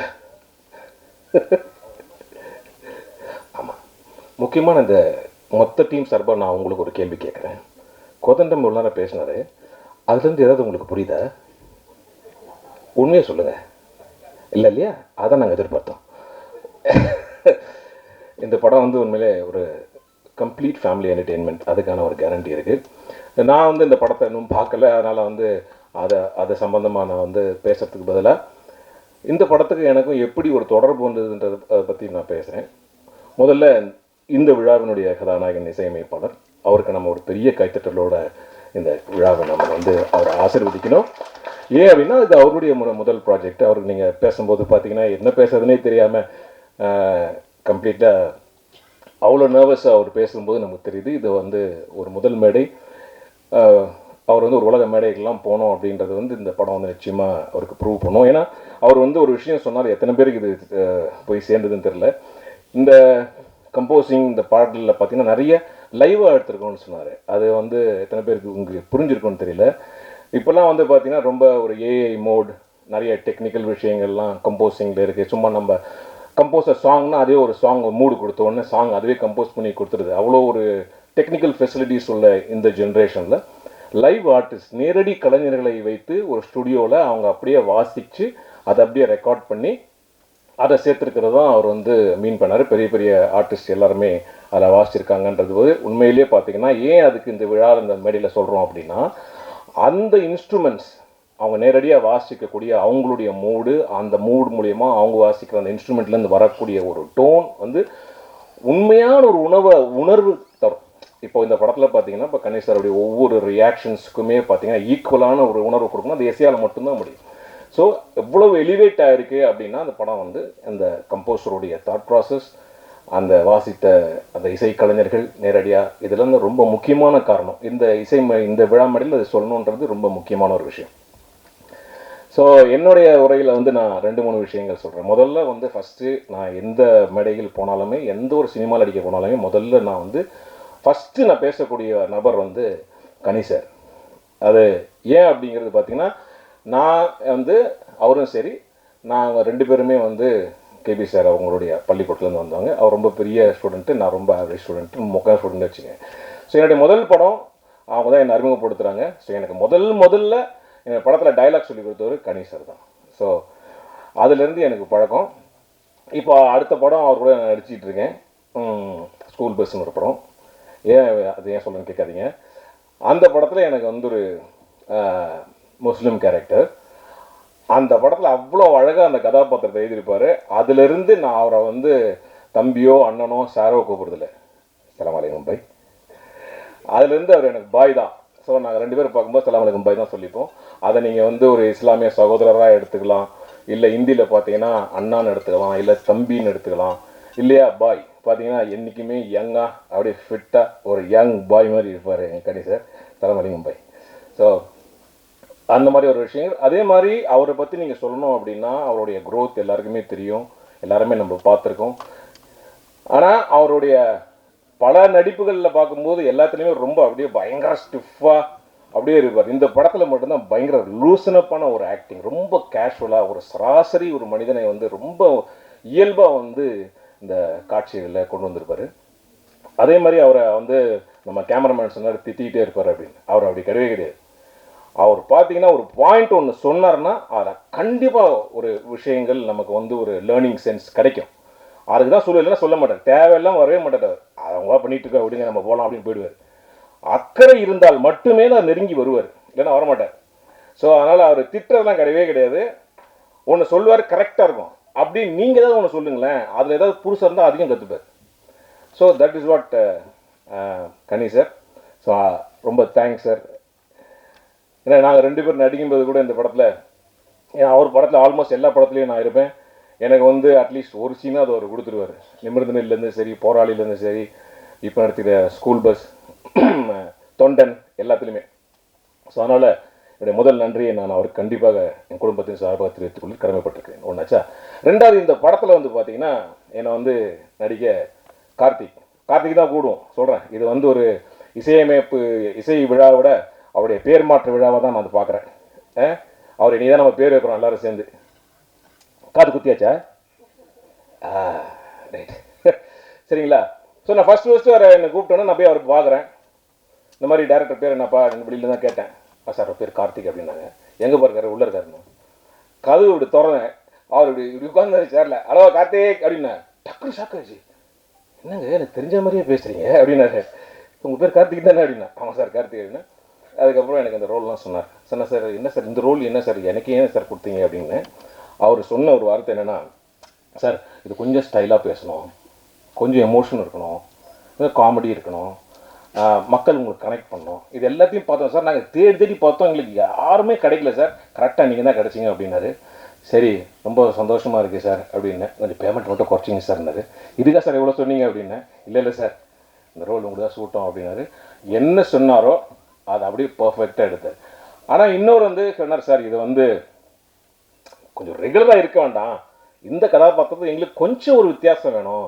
ஆமாம், முக்கியமான இந்த மொத்த டீம் சார்பாக நான் உங்களுக்கு ஒரு கேள்வி கேட்குறேன். கோதண்டம் ஒரு நேரம் பேசினார், அதுலேருந்து ஏதாவது உங்களுக்கு புரியுதா? உண்மையாக சொல்லுங்கள். இல்லை இல்லையா? அதான் நாங்கள் எதிர்பார்த்தோம். இந்த படம் வந்து உண்மையிலே ஒரு கம்ப்ளீட் ஃபேமிலி என்டர்டெயின்மெண்ட், அதுக்கான ஒரு கேரண்டி இருக்குது. நான் வந்து இந்த படத்தை இன்னும் பார்க்கல, அதனால் வந்து அதை சம்பந்தமாக நான் வந்து பேசுகிறதுக்கு பதிலாக இந்த படத்துக்கு எனக்கும் எப்படி ஒரு தொடர்பு வந்ததுன்றதை பற்றி நான் பேசுகிறேன். முதல்ல இந்த விழாவினுடைய கதாநாயகன் இசையமைப்பாளர், அவருக்கு நம்ம ஒரு பெரிய கைத்தட்டலோட இந்த விழாவை நம்ம வந்து அவரை ஆசீர்வதிக்கணும். ஏன் அப்படின்னா இது அவருடைய முதல் ப்ராஜெக்ட். அவருக்கு நீங்கள் பேசும்போது பார்த்தீங்கன்னா என்ன பேசுறதுனே தெரியாமல் கம்ப்ளீட்டாக அவ்வளோ நர்வஸாக அவர் பேசும்போது நமக்கு தெரியுது இது வந்து ஒரு முதல் மேடை. அவர் வந்து ஒரு உலக மேடைக்கெல்லாம் போனோம் அப்படின்றது வந்து இந்த படம் வந்து நிச்சயமாக அவருக்கு ப்ரூவ் பண்ணும். ஏன்னா அவர் வந்து ஒரு விஷயம் சொன்னார், எத்தனை பேருக்கு இது போய் சேர்ந்ததுன்னு தெரில. இந்த கம்போசிங் இந்த பாடலில் பார்த்தீங்கன்னா நிறைய லைவாக எடுத்துருக்கோன்னு சொன்னார். அது வந்து எத்தனை பேருக்கு உங்களுக்கு புரிஞ்சிருக்குன்னு தெரியல. இப்போல்லாம் வந்து பார்த்தீங்கன்னா ரொம்ப ஒரு ஏஐ மோட், நிறைய டெக்னிக்கல் விஷயங்கள்லாம் கம்போசிங்கில் இருக்குது. சும்மா நம்ம கம்போஸர் சாங்னா அதே ஒரு சாங் மூடு கொடுத்தோடனே சாங் அதுவே கம்போஸ் பண்ணி கொடுத்துருது. அவ்வளோ ஒரு டெக்னிக்கல் ஃபெசிலிட்டிஸ் உள்ள இந்த ஜென்ரேஷனில் லைவ் ஆர்டிஸ்ட், நேரடி கலைஞர்களை வைத்து ஒரு ஸ்டுடியோவில் அவங்க அப்படியே வாசித்து அதை அப்படியே ரெக்கார்ட் பண்ணி அதை சேர்த்துருக்கிறது தான் அவர் வந்து மீன் பண்ணார். பெரிய பெரிய ஆர்டிஸ்ட் எல்லாருமே அதில் வாசிச்சிருக்காங்கன்றது போது உண்மையிலேயே பார்த்தீங்கன்னா ஏன் அதுக்கு இந்த விழா இந்த மேடையில் சொல்கிறோம் அப்படின்னா, அந்த இன்ஸ்ட்ருமெண்ட்ஸ் அவங்க நேரடியாக வாசிக்கக்கூடிய அவங்களுடைய மூடு, அந்த மூடு மூலயமா அவங்க வாசிக்கிற அந்த இன்ஸ்ட்ருமெண்ட்லேருந்து வரக்கூடிய ஒரு டோன் வந்து உண்மையான ஒரு உணர்வு தரும். இப்போ இந்த படத்தில் பார்த்தீங்கன்னா இப்போ கணேஷ் சாருடைய ஒவ்வொரு ரியாக்ஷன்ஸுக்குமே பார்த்தீங்கன்னா ஈக்குவலான ஒரு உணர்வு கொடுக்கணும். அது இசையால் மட்டும்தான் முடியும். ஸோ எவ்வளவு எலிவேட் ஆகிருக்கு அப்படின்னா அந்த படம் வந்து அந்த கம்போஸருடைய தாட் ப்ராசஸ், அந்த வாசித்த அந்த இசைக்கலைஞர்கள் நேரடியாக இதெல்லாம் ரொம்ப முக்கியமான காரணம். இந்த விழா மேடையில் அதை சொல்லணுன்றது ரொம்ப முக்கியமான ஒரு விஷயம். ஸோ என்னுடைய உரையில் வந்து நான் 2-3 விஷயங்கள் சொல்கிறேன். முதல்ல வந்து ஃபஸ்ட்டு நான் எந்த மேடைகள் போனாலுமே, எந்த ஒரு சினிமா நடிக்க போனாலுமே முதல்ல நான் வந்து ஃபஸ்ட்டு நான் பேசக்கூடிய நபர் வந்து கனி சார். அது ஏன் அப்படிங்கிறது பார்த்திங்கன்னா, நான் வந்து அவரும் சரி, நாங்கள் 2 பேருமே வந்து கேபி சார் அவங்களுடைய பள்ளிக்கூடத்துலேருந்து வந்தவங்க. அவர் ரொம்ப பெரிய ஸ்டூடெண்ட்டு, நான் ரொம்ப ஆவரேஜ் ஸ்டூடெண்ட்டு, மொக்க ஸ்டூடெண்ட் வச்சுக்கேன். ஸோ என்னுடைய முதல் படம் அவங்க தான் என்னை அறிமுகப்படுத்துகிறாங்க. ஸோ எனக்கு முதல்ல எங்கள் படத்தில் டைலாக் சொல்லி கொடுத்தவர் கனி சார் தான். ஸோ அதுலேருந்து எனக்கு பழக்கம். இப்போ அடுத்த படம் அவர் கூட நான் நடிச்சிட்டு இருக்கேன், ஸ்கூல் பஸ்ன்னு ஒரு படம். அது ஏன் சொல்லுன்னு கேட்காதீங்க. அந்த படத்தில் எனக்கு வந்து ஒரு முஸ்லீம் கேரக்டர். அந்த படத்தில் அவ்வளோ அழகாக அந்த கதாபாத்திரத்தை எழுதியிருப்பார். அதிலிருந்து நான் அவரை வந்து தம்பியோ அண்ணனோ சாரோ கூப்பிடுறதில்ல, சலாம் அலைக்கும் பாய். அதுலேருந்து அவர் எனக்கு பாய் தான். ஸோ நாங்கள் 2 பேரும் பார்க்கும்போது சலாம் அலைக்கும் பாய் தான் சொல்லிப்போம். அதை நீங்கள் வந்து ஒரு இஸ்லாமிய சகோதரராக எடுத்துக்கலாம், இல்லை ஹிந்தியில் பார்த்தீங்கன்னா அண்ணான்னு எடுத்துக்கலாம், இல்லை தம்பின்னு எடுத்துக்கலாம், இல்லையா பாய் பார்த்தீங்கன்னா என்றைக்குமே யங்காக அப்படியே ஃபிட்டாக ஒரு யங் பாய் மாதிரி இருப்பார் எங்கள் கனி சார். சலாம் அலைக்கும் பாய். ஸோ அந்த மாதிரி ஒரு விஷயங்கள். அதே மாதிரி அவரை பற்றி நீங்கள் சொல்லணும் அப்படின்னா அவருடைய க்ரோத் எல்லாருக்குமே தெரியும், எல்லாருமே நம்ம பார்த்துருக்கோம். ஆனால் அவருடைய பல நடிப்புகளில் பார்க்கும்போது எல்லாத்துலேயுமே ரொம்ப அப்படியே பயங்கர ஸ்டிஃபாக அப்படியே இருப்பார். இந்த படத்தில் மட்டும்தான் பயங்கர லூசனப்பான ஒரு ஆக்டிங், ரொம்ப கேஷுவலாக ஒரு சராசரி ஒரு மனிதனை வந்து ரொம்ப இயல்பாக வந்து இந்த காட்சிகளில் கொண்டு வந்திருப்பார். அதே மாதிரி அவரை வந்து நம்ம கேமராமேன் சொன்னார் திட்டிகிட்டே இருப்பார் அப்படின்னு. அவர் அப்படி கிடையவே கிடையாது. அவர் பார்த்தீங்கன்னா ஒரு பாயிண்ட் ஒன்று சொன்னார்னா அதில் கண்டிப்பாக ஒரு விஷயங்கள் நமக்கு வந்து ஒரு லேர்னிங் சென்ஸ் கிடைக்கும். அதுக்கு தான் இல்லைன்னா சொல்ல மாட்டார், தேவையெல்லாம் வரவே மாட்டார். அவங்க பண்ணிட்டு இருக்க விடுங்க நம்ம போகலாம் அப்படின்னு போயிடுவார். அக்கறை இருந்தால் மட்டுமே தான் நெருங்கி வருவார், இல்லைன்னா வரமாட்டார். ஸோ அதனால் அவர் திட்டுறதுலாம் கிடையவே கிடையாது. ஒன்று சொல்லுவார் கரெக்டாக இருக்கும், அப்படி நீங்கள் ஏதாவது ஒன்று சொல்லுங்களேன், அதில் ஏதாவது புதுசாக இருந்தால் அதிகம் கற்றுப்பார். So that is what Ghani sir. So ரொம்ப தேங்க்ஸ் சார். ஏன்னா நாங்கள் 2 பேரும் நடிக்கும்போது கூட இந்த படத்தில், ஏன்னா அவர் படத்தில் ஆல்மோஸ்ட் எல்லா படத்துலையும் நான் இருப்பேன். எனக்கு வந்து அட்லீஸ்ட் ஒரு சீனாக அது அவர் கொடுத்துருவார். நிமிர்ந்தனிலேருந்து சரி, போராளிலேருந்து சரி, இப்போ நடத்துகிற ஸ்கூல் பஸ், தொண்டன் எல்லாத்துலேயுமே. ஸோ அதனால் என்னுடைய முதல் நன்றியை நான் அவருக்கு கண்டிப்பாக என் குடும்பத்தின் சார்பாக தெரிவித்துக் கொள்ள கடமைப்பட்டிருக்கேன். ஒன்றாச்சா. 2வது இந்த படத்தில் வந்து பார்த்தீங்கன்னா என்னை வந்து நடிக்க கார்த்திக் தான் கூடுவோம் சொல்கிறேன். இது வந்து ஒரு இசையமைப்பு இசை விழாவை விட அவருடைய பேர் மாற்று விழாவை தான் நான் பார்க்குறேன். அவர் இனி தான் நம்ம பேர் வைக்கிறோம் எல்லாரும் சேர்ந்து. காது குத்தியாச்சா? ரைட். சரிங்களா. ஸோ நான் ஃபஸ்ட்டு அவரை என்னை கூப்பிட்டோன்னே நான் போய் அவருக்கு பார்க்குறேன். இந்த மாதிரி டேரக்டர் பேர் என்னப்பா வெளியில் தான் கேட்டேன். சார் பேர் கார்த்திக் அப்படின்னாங்க. எங்கே பாருக்காரு? உள்ளே இருக்காருன்னு. கதவு இப்படி திறந்தேன். அவர் இப்படி உட்காந்து சேரில், ஹலோ கார்த்திக் அப்படின்னா டக்குனு ஷாக் ஆச்சு. என்னங்க எனக்கு தெரிஞ்ச மாதிரியே பேசுகிறீங்க அப்படின்னாரு. உங்கள் பேர் கார்த்திக் தானே அப்படின்னா. ஆமாம் சார் கார்த்திக் அப்படின்னா. அதுக்கப்புறம் எனக்கு அந்த ரோல்லாம் சொன்னார். சார் என்ன சார் இந்த ரோல் என்ன சார் எனக்கு ஏன் சார் கொடுத்தீங்க அப்படின்னு. அவர் சொன்ன ஒரு வார்த்தை என்னென்னா, சார் இது கொஞ்சம் ஸ்டைலாக பேசணும், கொஞ்சம் எமோஷன் இருக்கணும், காமெடி இருக்கணும், மக்கள் உங்களுக்கு கனெக்ட் பண்ணணும். இது எல்லாத்தையும் பார்த்தோம் சார். நாங்கள் தேடி பார்த்தோம், எங்களுக்கு யாருமே கிடைக்கல சார், கரெக்டாக நீங்கள் தான் கிடச்சிங்க அப்படின்னாரு. சரி ரொம்ப சந்தோஷமாக இருக்குது சார் அப்படின்னு. கொஞ்சம் பேமெண்ட் மட்டும் குறைச்சிங்க சார்னாரு. இதுக்கா சார் எவ்வளோ சொன்னீங்க அப்படின்னு. இல்லை சார் இந்த ரோல் உங்களுக்கு தான் சூட்டும் அப்படின்னாரு. என்ன சொன்னாரோ அது அப்படியே பர்ஃபெக்டாக எடுத்தார். ஆனால் இன்னொரு வந்து சொன்னார், சார் இது வந்து கொஞ்சம் ரெகுலராக இருக்க வேண்டாம், இந்த கதாபாத்திரத்தை எங்களுக்கு கொஞ்சம் ஒரு வித்தியாசம் வேணும்.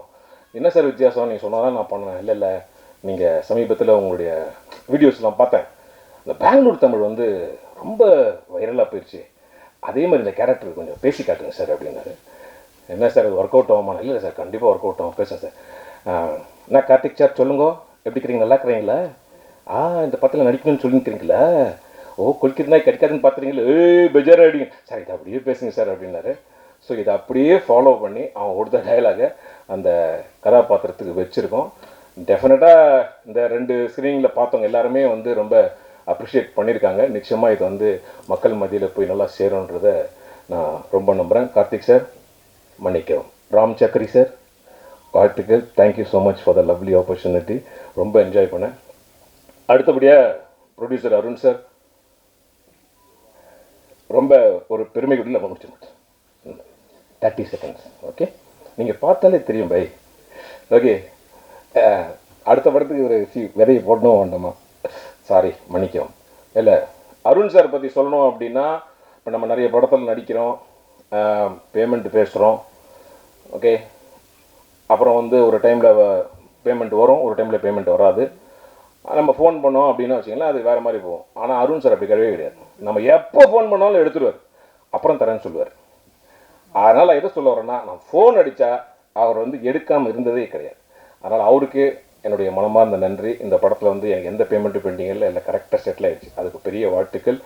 என்ன சார் வித்தியாசம் நீங்கள் சொன்னால் தான் நான் பண்ணுவேன். இல்லை நீங்கள் சமீபத்தில் உங்களுடைய வீடியோஸ்லாம் பார்த்தேன், இந்த பெங்களூர் தமிழ் வந்து ரொம்ப வைரலாக போயிடுச்சு, அதே மாதிரி இந்த கேரக்டர் கொஞ்சம் பேசி காட்டுங்க சார் அப்படின்னாரு. என்ன சார் அது ஒர்க் அவுட் ஆகுமா? இல்லை சார் கண்டிப்பாக ஒர்க் அவுட் ஆகும், பேசுகிறேன் சார். நான் கார்த்திக் சார் சொல்லுங்க, எப்படி இருக்கிறீங்க, நல்லா இருக்கிறீங்களா? இந்த படத்தில் நடிக்கணும்னு சொல்லியிருக்கிறீங்களா? ஓ கொலிக்கிறதுனா கிடைக்காதுன்னு பார்த்துறீங்களா? பெஜார அடிங்க சார், இதை அப்படியே பேசுங்க சார் அப்படின்னாரு. ஸோ இதை அப்படியே ஃபாலோ பண்ணி அவன் கொடுத்த டயலாகை அந்த கதாபாத்திரத்துக்கு வச்சுருக்கோம். டெஃபினட்டாக இந்த 2 ஸ்க்ரீனிங்கில் பார்த்தவங்க எல்லாருமே வந்து ரொம்ப அப்ரிஷியேட் பண்ணியிருக்காங்க. நிச்சயமாக இது வந்து மக்கள் மத்தியில் போய் நல்லா சேரும்ன்றதை நான் ரொம்ப நம்புகிறேன். கார்த்திக் சார் மன்னிக்கவும். ராம் சக்கரி சார் வாழ்த்துக்கள். Thank you so much for the lovely opportunity. ரொம்ப என்ஜாய் பண்ணேன். அடுத்தபடியாக ப்ரொடியூசர் அருண் சார், ரொம்ப ஒரு பெருமை கூட நம்ம முடிச்சு மாட்டோம். 30 செகண்ட்ஸ் ஓகே, நீங்கள் பார்த்தாலே தெரியும் பை. ஓகே, அடுத்த படத்துக்கு ஒரு விதையை போடணும் வேண்டாமா? சாரி மன்னிக்கவும். இல்லை, அருண் சார் பற்றி சொல்லணும் அப்படின்னா, இப்போ நம்ம நிறைய படத்தில் நடிக்கிறோம், பேமெண்ட் பேசுகிறோம், ஓகே, அப்புறம் வந்து ஒரு டைமில் பேமெண்ட் வரும், ஒரு டைமில் பேமெண்ட் வராது. நம்ம ஃபோன் பண்ணோம் அப்படின்னா வச்சிங்களேன், அது வேறு மாதிரி போகும். ஆனால் அருண் சார் அப்படி கிடையவே கிடையாது. நம்ம எப்போ ஃபோன் பண்ணாலும் எடுத்துருவார், அப்புறம் தரேன்னு சொல்லுவார். அதனால் எதை சொல்ல வரேன்னா, நான் ஃபோன் அடித்தா அவர் வந்து எடுக்காமல் இருந்ததே கிடையாது. அதனால் அவருக்கு என்னுடைய மனமார்ந்த நன்றி. இந்த படத்தில் வந்து எனக்கு எந்த பேமெண்ட்டும் பெண்டிங் இல்லை கரெக்டாக செட்டில் ஆகிடுச்சு, அதுக்கு பெரிய வாழ்த்துக்கள்.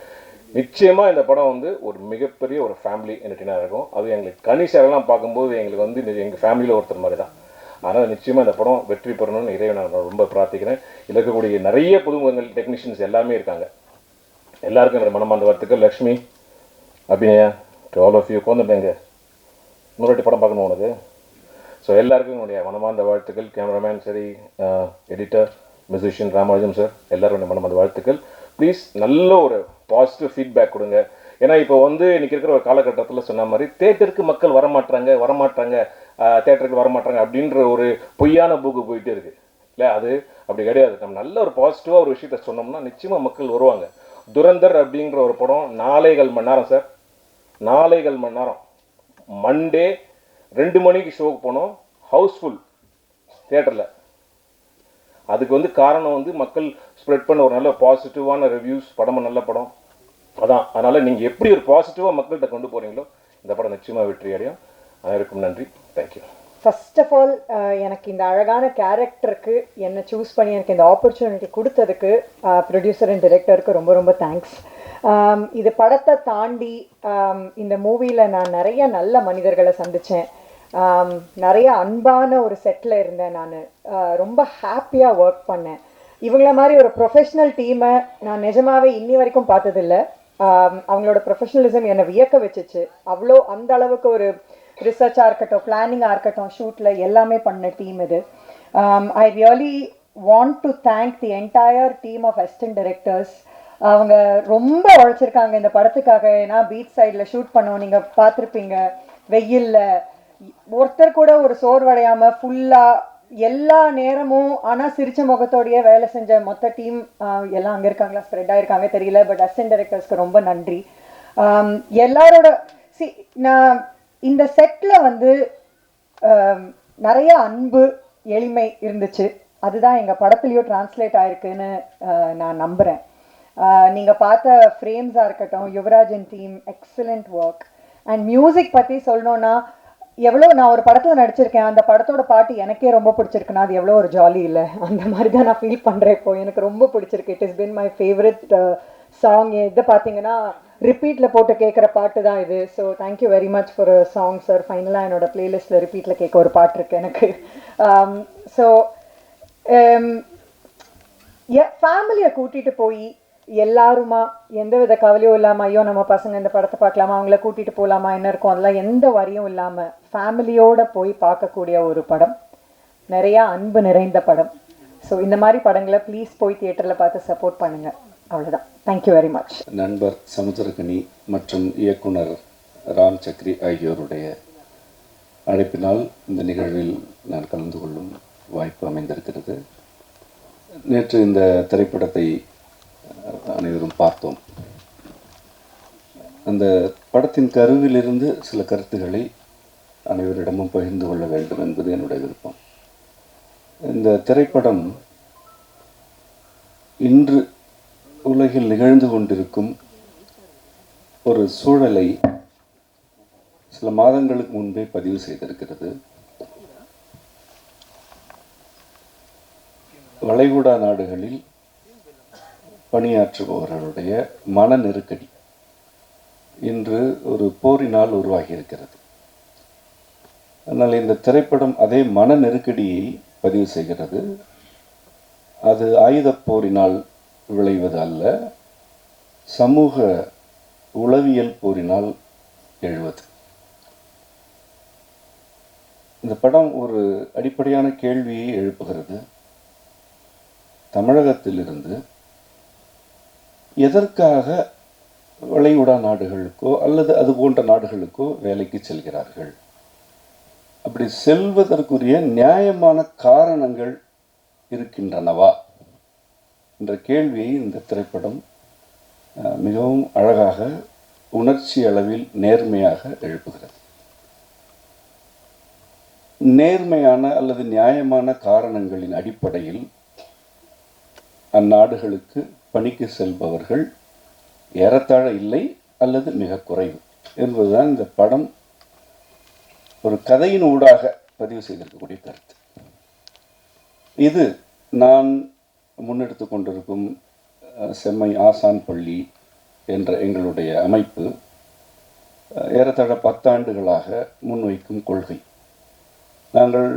நிச்சயமாக இந்த படம் வந்து ஒரு மிகப்பெரிய ஒரு ஃபேமிலி என்டர்டெய்னாக இருக்கும். அது எங்களுக்கு கணிஷரெல்லாம் பார்க்கும்போது எங்களுக்கு வந்து எங்கள் ஃபேமிலியில் ஒருத்தர் மாதிரி தான். அதனால் நிச்சயமாக இந்த படம் வெற்றி பெறணும்னு இறைவனை நான் ரொம்ப பிரார்த்திக்கிறேன். இதில் இருக்கக்கூடிய நிறைய புதுமுகங்கள் டெக்னீஷியன்ஸ் எல்லாமே இருக்காங்க. எல்லாருக்கும் என்னோட மனமார்ந்த வாழ்த்துக்கள். Lakshmi, Abhinaya, to all of you. உட்காந்துட்டேங்க, இன்னொரு படம் பார்க்கணும் உனக்கு. ஸோ எல்லாருக்கும் என்னுடைய மனமார்ந்த வாழ்த்துக்கள். கேமராமேன் சரி, எடிட்டர், மியூசிஷியன் ராமானுஜம் சார், எல்லோரும் மனமார்ந்த வாழ்த்துக்கள். ப்ளீஸ் நல்ல ஒரு பாசிட்டிவ் ஃபீட்பேக் கொடுங்க. ஏன்னா இப்போ வந்து இன்றைக்கி இருக்கிற ஒரு காலகட்டத்தில் சொன்ன மாதிரி தேட்டருக்கு மக்கள் வரமாட்டாங்க தேட்டருக்கு வரமாட்டாங்க அப்படின்ற ஒரு பொய்யான போக்கு போயிட்டே இருக்குது இல்லை, அது அப்படி கிடையாது. நம்ம நல்ல ஒரு பாசிட்டிவாக ஒரு விஷயத்த சொன்னோம்னா நிச்சயமாக மக்கள் வருவாங்க. துரந்தர் அப்படிங்கிற ஒரு படம் 4.25 மணி நேரம் சார், 4.25 மணி நேரம். மண்டே 2 மணிக்கு ஷோக்கு போனோம், ஹவுஸ்ஃபுல் தியேட்டரில். அதுக்கு வந்து காரணம் வந்து மக்கள் ஸ்ப்ரெட் பண்ண ஒரு நல்ல பாசிட்டிவான ரிவ்யூஸ், படமும் நல்ல படம் அதான். அதனால் நீங்கள் எப்படி ஒரு பாசிட்டிவாக மக்கள்கிட்ட கொண்டு போகிறீங்களோ இந்த படம் நிச்சயமாக வெற்றி அடையும். அனைவருக்கும் நன்றி, தேங்க்யூ. ஃபர்ஸ்ட் ஆஃப் ஆல் எனக்கு இந்த அழகான கேரக்டருக்கு என்னை சூஸ் பண்ணி எனக்கு இந்த ஆப்பர்ச்சுனிட்டி கொடுத்ததுக்கு ப்ரொடியூசர் அண்ட் டிரெக்டருக்கு ரொம்ப ரொம்ப தேங்க்ஸ். இது படத்தை தாண்டி இந்த மூவியில் நான் நிறைய நல்ல மனிதர்களை சந்தித்தேன், நிறைய அன்பான ஒரு செட்டில் இருந்தேன். நான் ரொம்ப ஹாப்பியாக ஒர்க் பண்ணேன். இவங்கள மாதிரி ஒரு ப்ரொஃபஷ்னல் டீமை நான் நிஜமாகவே இன்னி வரைக்கும் பார்த்ததில்லை. அவங்களோட ப்ரொஃபஷ்னலிசம் என்னை வியக்க வச்சுச்சு. அவ்வளோ அந்த அளவுக்கு ஒரு ரிசர்ச்சாக இருக்கட்டும், பிளானிங்காக இருக்கட்டும், ஷூட்டில் எல்லாமே பண்ண டீம் இது. I really want to thank the entire team of assistant directors. அவங்க ரொம்ப உழைச்சிருக்காங்க இந்த படத்துக்காக. ஏன்னா பீச் சைடில் ஷூட் பண்ணோம், நீங்கள் பார்த்துருப்பீங்க, வெயிலில் ஒருத்தர் கூட ஒரு சோர்வடையாமல் ஃபுல்லாக எல்லா நேரமும் ஆனால் சிரிச்ச முகத்தோடையே வேலை செஞ்ச மொத்த டீம் எல்லாம் அங்கே இருக்காங்களா, ஸ்ப்ரெட் ஆகிருக்காங்க தெரியல. பட் அசிஸ்டன்ட் டைரக்டர்ஸ்க்கு ரொம்ப நன்றி. எல்லாரோட நான் இந்த செட்டில் வந்து நிறைய அன்பு, எளிமை இருந்துச்சு. அதுதான் எங்கள் படத்துலேயும் டிரான்ஸ்லேட் ஆகிருக்குன்னு நான் நம்புகிறேன். நீங்கள் பார்த்த ஃப்ரேம்ஸாக இருக்கட்டும், Yuvarajan team excellent work. And music பற்றி சொல்லணுன்னா, எவ்வளோ நான் ஒரு படத்தில் நடிச்சிருக்கேன், அந்த படத்தோட பாட்டு எனக்கே ரொம்ப பிடிச்சிருக்குன்னா அது எவ்வளோ ஒரு ஜாலி இல்லை, அந்த மாதிரி தான் நான் ஃபீல் பண்ணுறேன். இப்போ எனக்கு ரொம்ப பிடிச்சிருக்கு. It is been my favourite song. இதை பார்த்தீங்கன்னா ரிப்பீட்டில் போட்டு கேட்குற பாட்டு தான் இது. So thank you very much for a song sir. ஃபைனலாக என்னோடய ப்ளேலிஸ்ட்டில் ரிப்பீட்டில் கேட்க ஒரு பாட்டு இருக்குது எனக்கு. ஸோ ஃபேமிலியை கூட்டிகிட்டு போய் எல்லாருமா எந்தவித கவலையும் இல்லாமல், ஐயோ நம்ம பசங்க இந்த படத்தை பார்க்கலாமா, அவங்கள கூட்டிகிட்டு போகலாமா, என்ன இருக்கும், அதெல்லாம் எந்த வரியும் இல்லாமல் ஃபேமிலியோடு போய் பார்க்கக்கூடிய ஒரு படம், நிறையா அன்பு நிறைந்த படம். ஸோ இந்த மாதிரி படங்களை ப்ளீஸ் போய் தியேட்டரில் பார்த்து சப்போர்ட் பண்ணுங்கள். அவ்வளோதான். Thank you very much. நண்பர் சமுத்திரகனி மற்றும் இயக்குனர் ராம் சக்ரி ஆகியோருடைய அழைப்பினால் இந்த நிகழ்வில் நான் கலந்து கொள்ளும் வாய்ப்பு அமைந்திருக்கிறது. நேற்று இந்த திரைப்படத்தை அனைவரும் பார்த்தோம். அந்த படத்தின் கருவிலிருந்து சில கருத்துக்களை அனைவரிடமும் பகிர்ந்து கொள்ள வேண்டும் என்பது என்னுடைய விருப்பம். இந்த திரைப்படம் இன்று உலகில் நிகழ்ந்து கொண்டிருக்கும் ஒரு சூழலை சில மாதங்களுக்கு முன்பே பதிவு செய்திருக்கிறது. வளைகுடா நாடுகளில் பணியாற்றுபவர்களுடைய மன நெருக்கடி இன்று ஒரு போரினால் உருவாகி இருக்கிறது. ஆனால் இந்த திரைப்படம் அதே மன நெருக்கடியை பதிவு செய்கிறது. அது ஆயுதப் போரினால் விளைவது அல்ல, சமூக உளவியல் போரினால் எழுவது. இந்த படம் ஒரு அடிப்படையான கேள்வியை எழுப்புகிறது. தமிழகத்திலிருந்து எதற்காக வளைகுடா நாடுகளுக்கோ அல்லது அது போன்ற நாடுகளுக்கோ வேலைக்கு செல்கிறார்கள்? அப்படி செல்வதற்குரிய நியாயமான காரணங்கள் இருக்கின்றனவா என்ற கேள்வியை இந்த திரைப்படம் மிகவும் அழகாக, உணர்ச்சி அளவில் நேர்மையாக எழுப்புகிறது. நேர்மையான அல்லது நியாயமான காரணங்களின் அடிப்படையில் அந்நாடுகளுக்கு பணிக்கு செல்பவர்கள் ஏறத்தாழ இல்லை அல்லது மிக குறைவு என்பதுதான் இந்த படம் ஒரு கதையின் ஊடாக பதிவு செய்திருக்கக்கூடிய கருத்து. இது நான் முன்னெடுத்து கொண்டிருக்கும் செம்மை ஆசான் பள்ளி என்ற எங்களுடைய அமைப்பு ஏறத்தாழ 10 ஆண்டுகளாக முன்வைக்கும் கொள்கை. நாங்கள்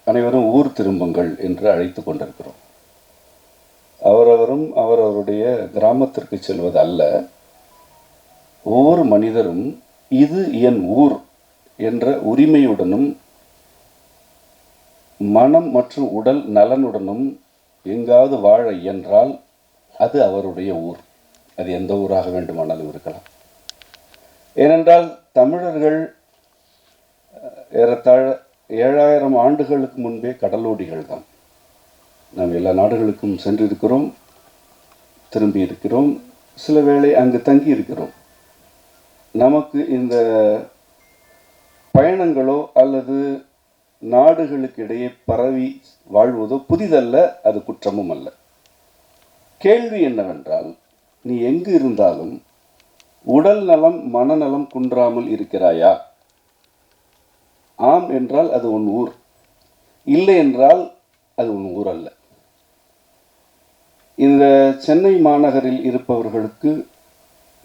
அனைவரும் ஊர் திரும்புங்கள் என்று அழைத்து கொண்டிருக்கிறோம். அவரவரும் அவரவருடைய கிராமத்திற்கு செல்வது அல்ல, ஒவ்வொரு மனிதரும் இது என் ஊர் என்ற உரிமையுடனும் மனம் மற்றும் உடல் நலனுடனும் எங்காவது வாழ இயன்றால் அது அவருடைய ஊர். அது எந்த ஊராக வேண்டுமானாலும் இருக்கலாம். ஏனென்றால் தமிழர்கள் ஏறத்தாழ 7000 ஆண்டுகளுக்கு முன்பே கடலோடிகள் தான். நாம் எல்லா நாடுகளுக்கும் சென்றிருக்கிறோம், திரும்பி இருக்கிறோம், சில வேளை அங்கு தங்கி இருக்கிறோம். நமக்கு இந்த பயணங்களோ அல்லது நாடுகளுக்கு இடையே பரவி வாழ்வதோ புதிதல்ல, அது குற்றமும் அல்ல. கேள்வி என்னவென்றால், நீ எங்கு இருந்தாலும் உடல் நலம் மனநலம் குன்றாமல் இருக்கிறாயா? ஆம் என்றால் அது உன் ஊர், இல்லை என்றால் அது உன் ஊர் அல்ல. இந்த சென்னை மாநகரில் இருப்பவர்களுக்கு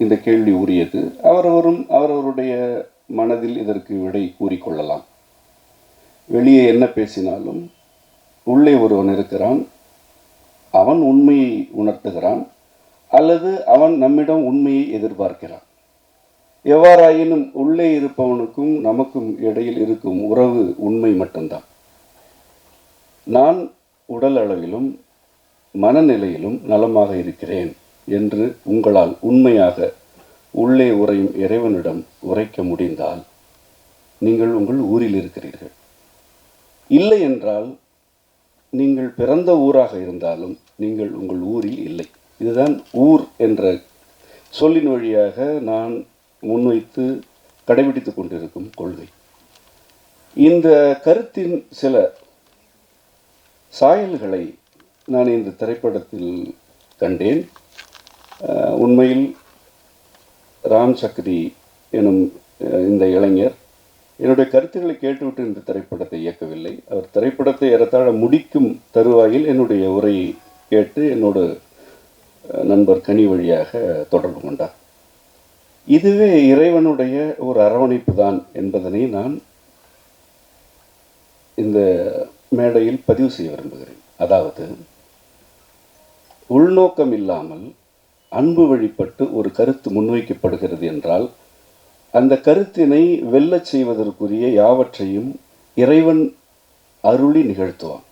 இந்த கேள்வி உரியது. அவரவரும் அவரவருடைய மனதில் இதற்கு விடை கூறிக்கொள்ளலாம். வெளியே என்ன பேசினாலும் உள்ளே ஒருவன் இருக்கிறான், அவன் உண்மையை உணர்த்துகிறான் அல்லது அவன் நம்மிடம் உண்மையை எதிர்பார்க்கிறான். எவ்வாறாயினும் உள்ளே இருப்பவனுக்கும் நமக்கும் இடையில் இருக்கும் உறவு உண்மை மட்டும்தான். நான் உடல் அளவிலும் மனநிலையிலும் நலமாக இருக்கிறேன் என்று உங்களால் உண்மையாக உள்ளே உறையும் இறைவனிடம் உரைக்க முடிந்தால் நீங்கள் உங்கள் ஊரில் இருக்கிறீர்கள். இல்லை என்றால் நீங்கள் பிறந்த ஊராக இருந்தாலும் நீங்கள் உங்கள் ஊரில் இல்லை. இதுதான் ஊர் என்ற சொல்லின் வழியாக நான் முன்வைத்து கடைபிடித்து கொண்டிருக்கும் கொள்கை. இந்த கருத்தின் சில சாயல்களை நான் இந்த திரைப்படத்தில் கண்டேன். உண்மையில் ராம் சக்ரி எனும் இந்த இளைஞர் என்னுடைய கருத்துக்களை கேட்டுவிட்டு இந்த திரைப்படத்தை இயக்கவில்லை. அவர் திரைப்படத்தை ஏறத்தாழ முடிக்கும் தருவாயில் என்னுடைய உரையை கேட்டு என்னோட நண்பர் கனி வழியாக தொடர்பு கொண்டார். இதுவே இறைவனுடைய ஒரு அரவணைப்பு தான் என்பதனை நான் இந்த மேடையில் பதிவு செய்ய விரும்புகிறேன். அதாவது, உள்நோக்கம் இல்லாமல் அன்பு வழிபட்டு ஒரு கருத்து முன்வைக்கப்படுகிறது என்றால் அந்த கருத்தினை வெல்லச் செய்வதற்குரிய யாவற்றையும் இறைவன் அருளி நிகழ்த்துவான்.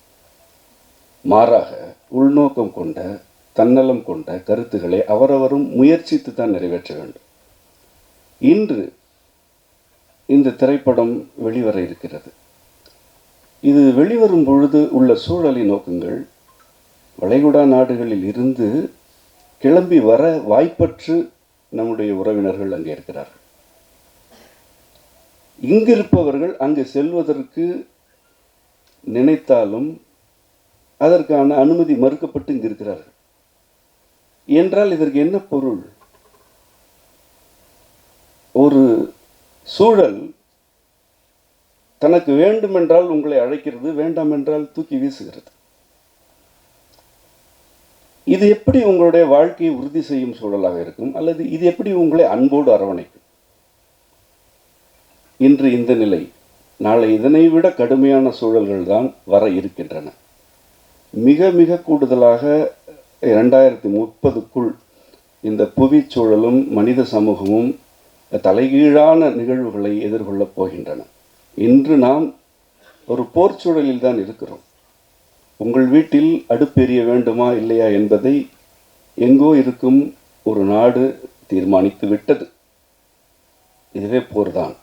மாறாக உள்நோக்கம் கொண்ட தன்னலம் கொண்ட கருத்துக்களை அவரவரும் முயற்சித்து தான் நிறைவேற்ற வேண்டும். இன்று இந்த திரைப்படம் வெளிவர இருக்கிறது. இது வெளிவரும் பொழுது உள்ள சூழலை நோக்குங்கள். வளைகுடா நாடுகளில் இருந்து கிளம்பி வர வாய்ப்பற்று நம்முடைய உறவினர்கள் அங்கே இருக்கிறார்கள். இங்கிருப்பவர்கள் அங்கு செல்வதற்கு நினைத்தாலும் அதற்கான அனுமதி மறுக்கப்பட்டு இங்கு இருக்கிறார்கள் என்றால் இதற்கு என்ன பொருள்? ஒரு சூழல் தனக்கு வேண்டுமென்றால் உங்களை அழைக்கிறது, வேண்டாம் என்றால் தூக்கி வீசுகிறது. இது எப்படி உங்களுடைய வாழ்க்கையை உறுதி செய்யும் சூழலாக இருக்கும்? அல்லது இது எப்படி உங்களை அன்போடு அரவணைக்கும்? இன்று இந்த நிலை, நாளை இதனை விட கடுமையான சூழல்கள் தான் வர இருக்கின்றன. மிக மிக கூடுதலாக 2030க்குள் இந்த புவி சூழலும் மனித சமூகமும் தலைகீழான நிகழ்வுகளை எதிர்கொள்ளப் போகின்றன. இன்று நாம் ஒரு போர் சூழலில் தான் இருக்கிறோம். உங்கள் வீட்டில் அடுப்பெரிய வேண்டுமா இல்லையா என்பதை எங்கோ இருக்கும் ஒரு நாடு தீர்மானித்து விட்டது. இதுவே போர்தான்.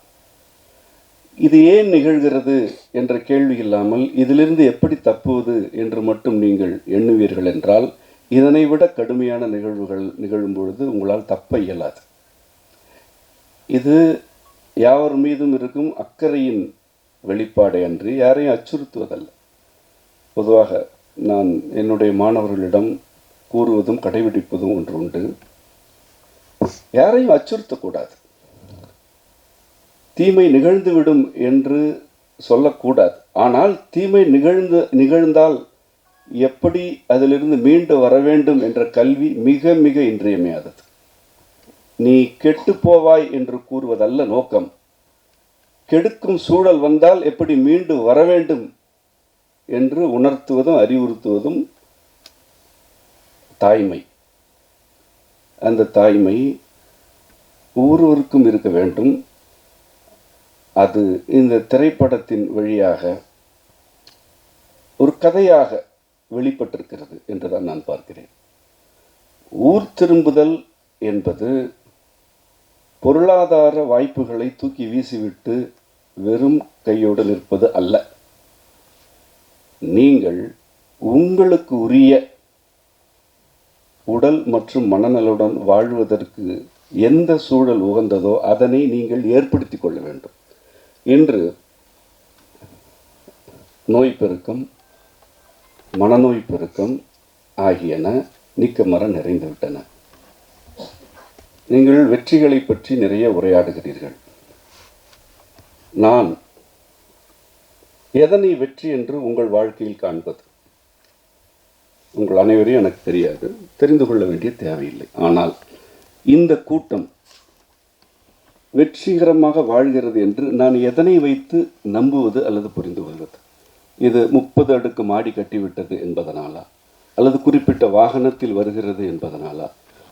இது ஏன் நிகழ்கிறது என்ற கேள்வி இல்லாமல் இதிலிருந்து எப்படி தப்புவது என்று மட்டும் நீங்கள் எண்ணுவீர்கள் என்றால், இதனை விட கடுமையான நிகழ்வுகள் நிகழும் பொழுது உங்களால் தப்ப இயலாது. இது யாவர் மீதும் இருக்கும் அக்கறையின் வெளிப்பாடே அன்றி யாரையும் அச்சுறுத்துவதல்ல. பொதுவாக நான் என்னுடைய மாணவர்களிடம் கூறுவதும் கடைபிடிப்பதும் ஒன்று உண்டு. யாரையும் அச்சுறுத்தக்கூடாது, தீமை நிகழ்ந்துவிடும் என்று சொல்லக்கூடாது. ஆனால் தீமை நிகழ்ந்தால் எப்படி அதிலிருந்து மீண்டு வர வேண்டும் என்ற கல்வி மிக மிக இன்றியமையாதது. நீ கெட்டு போவாய் என்று கூறுவதல்ல நோக்கம். கெடுக்கும் சூழல் வந்தால் எப்படி மீண்டு வர வேண்டும் என்று உணர்த்துவதும் அறிவுறுத்துவதும் தாய்மை. அந்த தாய்மை ஒவ்வொருவருக்கும் இருக்க வேண்டும். அது இந்த திரைப்படத்தின் வழியாக ஒரு கதையாக வெளிப்பட்டிருக்கிறது என்றுதான் நான் பார்க்கிறேன். ஊர் திரும்புதல் என்பது பொருளாதார வாய்ப்புகளை தூக்கி வீசிவிட்டு வெறும் கையோடு நிற்பது அல்ல. நீங்கள் உங்களுக்கு உரிய உடல் மற்றும் மனநலுடன் வாழ்வதற்கு எந்த சூழல் உகந்ததோ அதனை நீங்கள் ஏற்படுத்தி கொள்ள வேண்டும். இன்று நோய் பெருக்கம், மனநோய் பெருக்கம் ஆகியன நீக்கமர நிறைந்துவிட்டன. நீங்கள் வெற்றிகளை பற்றி நிறைய உரையாடுகிறீர்கள். நான் எதனை வெற்றி என்று உங்கள் வாழ்க்கையில் காண்பது? உங்கள் அனைவரையும் எனக்கு தெரியாது, தெரிந்து கொள்ள வேண்டிய தேவையில்லை. ஆனால் இந்த கூட்டம் வெற்றிகரமாக வாழ்கிறது என்று நான் எதனை வைத்து நம்புவது அல்லது புரிந்து கொள்வது? இது 30 அடுக்கு மாடி கட்டிவிட்டது என்பதனாலா, அல்லது குறிப்பிட்ட வாகனத்தில் வருகிறது என்பதனாலா,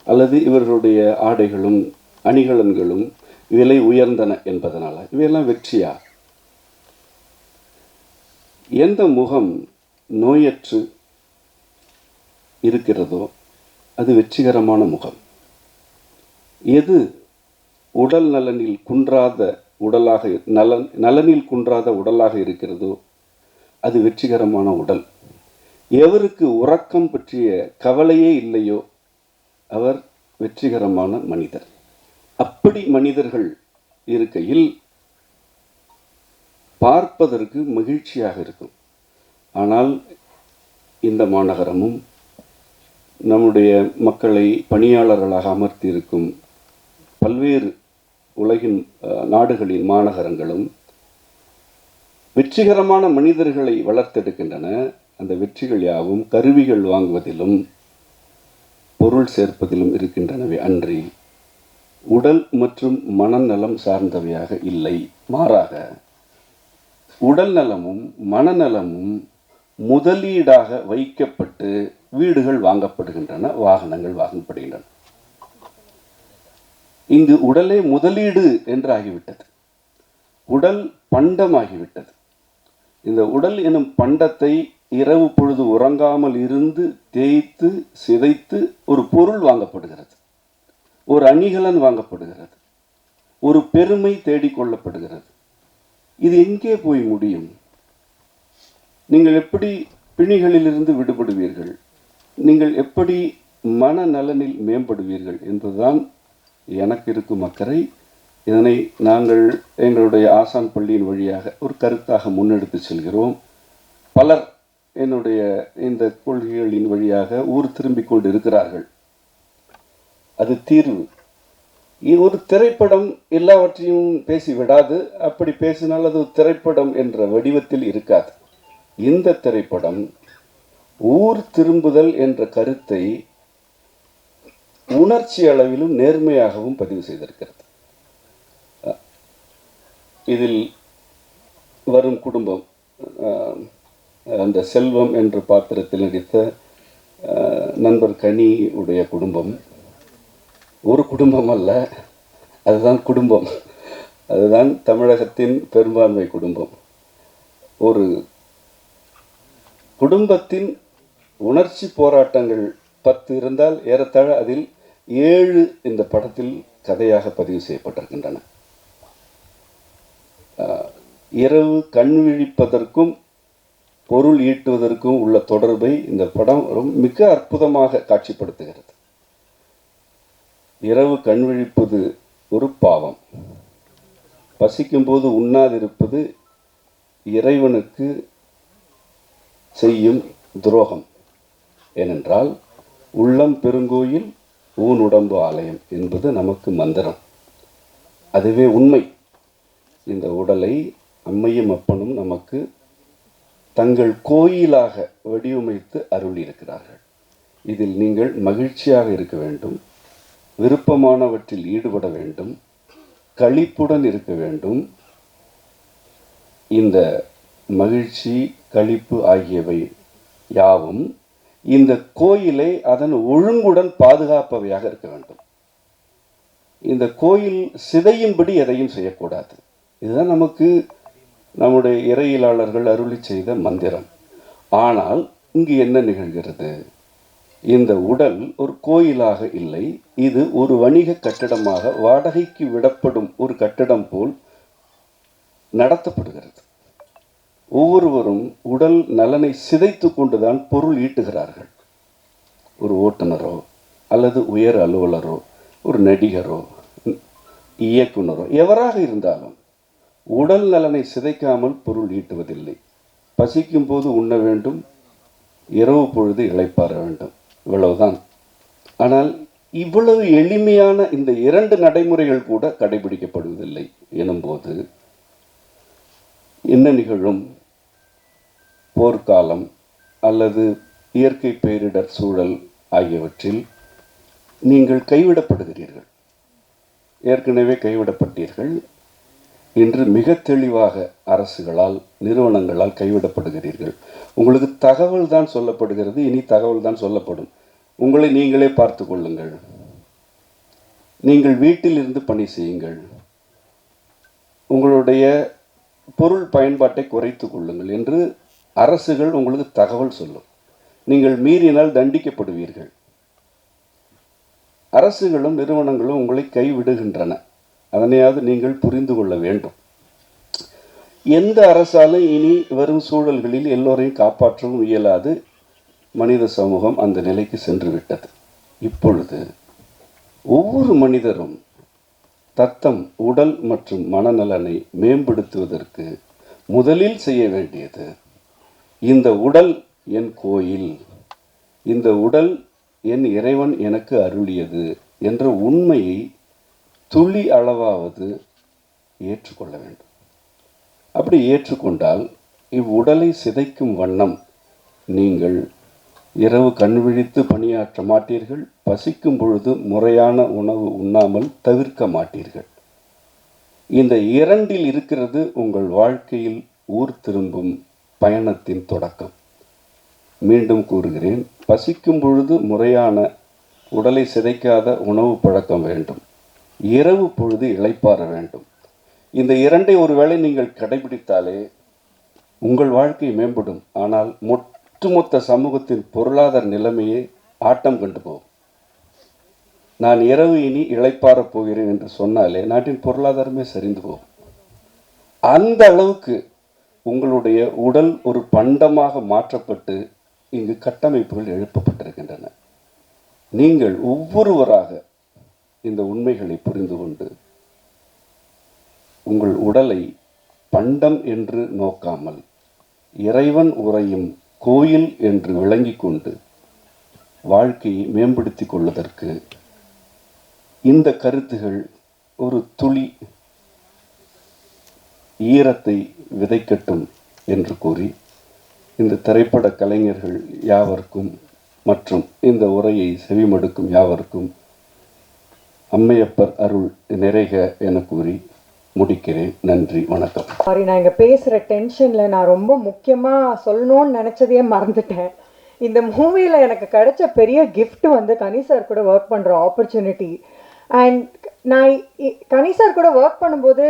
அல்லது இவர்களுடைய ஆடைகளும் அணிகலன்களும் விலை உயர்ந்தன என்பதனாலா? இவையெல்லாம் வெற்றியா? எந்த முகம் நோயற்று இருக்கிறதோ அது வெற்றிகரமான முகம். எது உடல் நலனில் குன்றாத உடலாக நலனில் குன்றாத உடலாக இருக்கிறதோ அது வெற்றிகரமான உடல். எவருக்கு உறக்கம் பற்றிய கவலையே இல்லையோ அவர் வெற்றிகரமான மனிதர். அப்படி மனிதர்கள் இருக்கையில் பார்ப்பதற்கு மகிழ்ச்சியாக இருக்கும். ஆனால் இந்த மாநகரமும் நம்முடைய மக்களை பணியாளர்களாக அமர்த்தி இருக்கும் பல்வேறு உலகின் நாடுகளின் மாநகரங்களும் வெற்றிகரமான மனிதர்களை வளர்த்தெடுக்கின்றன. அந்த வெற்றிகள் யாவும் கருவிகள் வாங்குவதிலும் பொருள் சேர்ப்பதிலும் இருக்கின்றனவே அன்றி உடல் மற்றும் மனநலம் சார்ந்தவையாக இல்லை. மாறாக உடல் நலமும் மனநலமும் முதலீடாக வைக்கப்பட்டு வீடுகள் வாங்கப்படுகின்றன, வாகனங்கள் வாங்கப்படுகின்றன. இங்கு உடலே முதலீடு என்று ஆகிவிட்டது. உடல் பண்டமாகிவிட்டது. இந்த உடல் எனும் பண்டத்தை இரவு பொழுது உறங்காமல் இருந்து தேய்த்து சிதைத்து ஒரு பொருள் வாங்கப்படுகிறது, ஒரு அணிகலன் வாங்கப்படுகிறது, ஒரு பெருமை தேடிக்கொள்ளப்படுகிறது. இது எங்கே போய் முடியும்? நீங்கள் எப்படி பிணிகளிலிருந்து விடுபடுவீர்கள்? நீங்கள் எப்படி மனநலனில் மேம்படுவீர்கள் என்பதுதான் எனக்கு இருக்கும் அக்கறை. இதனை நாங்கள் எங்களுடைய ஆசான் பள்ளியின் வழியாக ஒரு கருத்தாக முன்னெடுத்து செல்கிறோம். பலர் என்னுடைய இந்த கொள்கைகளின் வழியாக ஊர் திரும்பிக் கொண்டு இருக்கிறார்கள். அது தீர்வு. ஒரு திரைப்படம் எல்லாவற்றையும் பேசிவிடாது. அப்படி பேசினால் அது திரைப்படம் என்ற வடிவத்தில் இருக்காது. இந்த திரைப்படம் ஊர் திரும்புதல் என்ற கருத்தை உணர்ச்சி அளவிலும் நேர்மையாகவும் பதிவு செய்திருக்கிறது. இதில் வரும் குடும்பம், அந்த செல்வம் என்ற பாத்திரத்தில் நடித்த நண்பர் கனி உடைய குடும்பம் ஒரு குடும்பம் அல்ல, அதுதான் குடும்பம். அதுதான் தமிழகத்தின் பெரும்பான்மை குடும்பம். ஒரு குடும்பத்தின் உணர்ச்சி போராட்டங்கள் 10 இருந்தால் ஏறத்தாழ அதில் 7 இந்த படத்தில் கதையாக பதிவு செய்யப்பட்டிருக்கின்றன. இரவு கண் விழிப்பதற்கும் பொருள் ஈட்டுவதற்கும் உள்ள தொடர்பை இந்த படம் மிக அற்புதமாக காட்சிப்படுத்துகிறது. இரவு கண் விழிப்பது ஒரு பாவம். பசிக்கும்போது உண்ணாதிருப்பது இறைவனுக்கு செய்யும் துரோகம். ஏனென்றால் உள்ளம் பெருங்கோயில் ஊன் உடம்பு ஆலயம் என்பது நமக்கு மந்திரம். அதுவே உண்மை. இந்த உடலை அம்மையும் அப்பனும் நமக்கு தங்கள் கோயிலாக வடிவமைத்து அருளியிருக்கிறார்கள். இதில் நீங்கள் மகிழ்ச்சியாக இருக்க வேண்டும், விருப்பமானவற்றில் ஈடுபட வேண்டும், களிப்புடன் இருக்க வேண்டும். இந்த மகிழ்ச்சி, களிப்பு ஆகியவை யாவும் இந்த கோயிலை அதன் ஒழுங்குடன் பாதுகாப்பவையாக இருக்க வேண்டும். இந்த கோயில் சிதையும்படி எதையும் செய்யக்கூடாது. இதுதான் நமக்கு நம்முடைய இறையியலாளர்கள் அருளி செய்த மந்திரம். ஆனால் இங்கு என்ன நிகழ்கிறது? இந்த உடல் ஒரு கோயிலாக இல்லை, இது ஒரு வணிக கட்டிடமாக வாடகைக்கு விடப்படும் ஒரு கட்டிடம் போல் நடத்தப்படுகிறது. ஒவ்வொருவரும் உடல் நலனை சிதைத்து கொண்டுதான் பொருள் ஈட்டுகிறார்கள். ஒரு ஓட்டுநரோ அல்லது உயர் அலுவலரோ ஒரு நடிகரோ இயக்குனரோ எவராக இருந்தாலும் உடல் நலனை சிதைக்காமல் பொருள் ஈட்டுவதில்லை. பசிக்கும் போது உண்ண வேண்டும், இரவு பொழுது இளைப்பாற வேண்டும், இவ்வளவுதான். ஆனால் இவ்வளவு எளிமையான இந்த 2 நடைமுறைகள் கூட கடைபிடிக்கப்படுவதில்லை எனும்போது என்ன நிகழும்? போர்க்காலம் அல்லது இயற்கை பேரிடர் சூழல் ஆகியவற்றில் நீங்கள் கைவிடப்படுகிறீர்கள். ஏற்கனவே கைவிடப்பட்டீர்கள். இன்று மிக தெளிவாக அரசுகளால், நிறுவனங்களால் கைவிடப்படுகிறீர்கள். உங்களுக்கு தகவல் தான் சொல்லப்படுகிறது, இனி தகவல் தான் சொல்லப்படும். உங்களை நீங்களே பார்த்து கொள்ளுங்கள். நீங்கள் வீட்டில் இருந்து பணி செய்யுங்கள். உங்களுடைய பொருள் பயன்பாட்டை குறைத்து கொள்ளுங்கள் என்று அரசுகள் உங்களுக்கு தகவல் சொல்லும். நீங்கள் மீறினால் தண்டிக்கப்படுவீர்கள். அரசுகளும் நிறுவனங்களும் உங்களை கைவிடுகின்றன. அதனையாவது நீங்கள் புரிந்து கொள்ள வேண்டும். எந்த அரசாலும் இனி வரும் சூழல்களில் எல்லோரையும் காப்பாற்றவும் இயலாது. மனித சமூகம் அந்த நிலைக்கு சென்று விட்டது. இப்பொழுது ஒவ்வொரு மனிதரும் தத்தம் உடல் மற்றும் மனநலனை மேம்படுத்துவதற்கு முதலில் செய்ய வேண்டியது, இந்த உடல் என் கோயில், இந்த உடல் என் இறைவன் எனக்கு அருளியது என்ற உண்மையை துளி அளவாவது ஏற்றுக்கொள்ள வேண்டும். அப்படி ஏற்றுக்கொண்டால் இவ்வுடலை சிதைக்கும் வண்ணம் நீங்கள் இரவு கண் விழித்து பணியாற்ற மாட்டீர்கள். பசிக்கும் பொழுது முறையான உணவு உண்ணாமல் தவிர்க்க மாட்டீர்கள். இந்த 2இல் இருக்கிறது உங்கள் வாழ்க்கையில் ஊர் திரும்பும் பயணத்தின் தொடக்கம். மீண்டும் கூறுகிறேன், பசிக்கும் பொழுது முறையான உடலை சிதைக்காத உணவு பழக்கம் வேண்டும். இரவு பொழுது இளைப்பாற வேண்டும். இந்த 2ஐ ஒருவேளை நீங்கள் கடைபிடித்தாலே உங்கள் வாழ்க்கை மேம்படும். ஆனால் ஒட்டுமொத்த சமூகத்தின் பொருளாதார நிலைமையே ஆட்டம் கண்டு போகும். நான் இரவு இனி இளைப்பாறப் போகிறேன் என்று சொன்னாலே நாட்டின் பொருளாதாரமே சரிந்து போகும். அந்த அளவுக்கு உங்களுடைய உடல் ஒரு பண்டமாக மாற்றப்பட்டு இங்கு கட்டமைப்புகள் எழுப்பப்பட்டிருக்கின்றன. நீங்கள் ஒவ்வொருவராக இந்த உண்மைகளை புரிந்து கொண்டு உங்கள் உடலை பண்டம் என்று நோக்காமல் இறைவன் உறையும் கோயில் என்று விளங்கிக் கொண்டு வாழ்க்கையை மேம்படுத்திக் கொள்வதற்கு இந்த கருத்துகள் ஒரு துளி ஈரத்தை விதைக்கட்டும் என்று கூறி இந்த திரைப்பட கலைஞர்கள் யாவருக்கும் மற்றும் இந்த உரையை செவிமடுக்கும் யாவருக்கும் அம்மையப்பர் அருள் நிறைக என கூறி முடிக்கிறேன். நன்றி, வணக்கம். சாரி, நான் இங்கே பேசுகிற டென்ஷனில் நான் ரொம்ப முக்கியமாக சொல்லணும்னு நினச்சதையே மறந்துட்டேன். இந்த மூவியில் எனக்கு கிடைச்ச பெரிய கிஃப்ட் வந்து கனி சார் கூட ஒர்க் பண்ணுற ஆப்பர்ச்சுனிட்டி. அண்ட் நான் கனி சார் கூட ஒர்க் பண்ணும்போது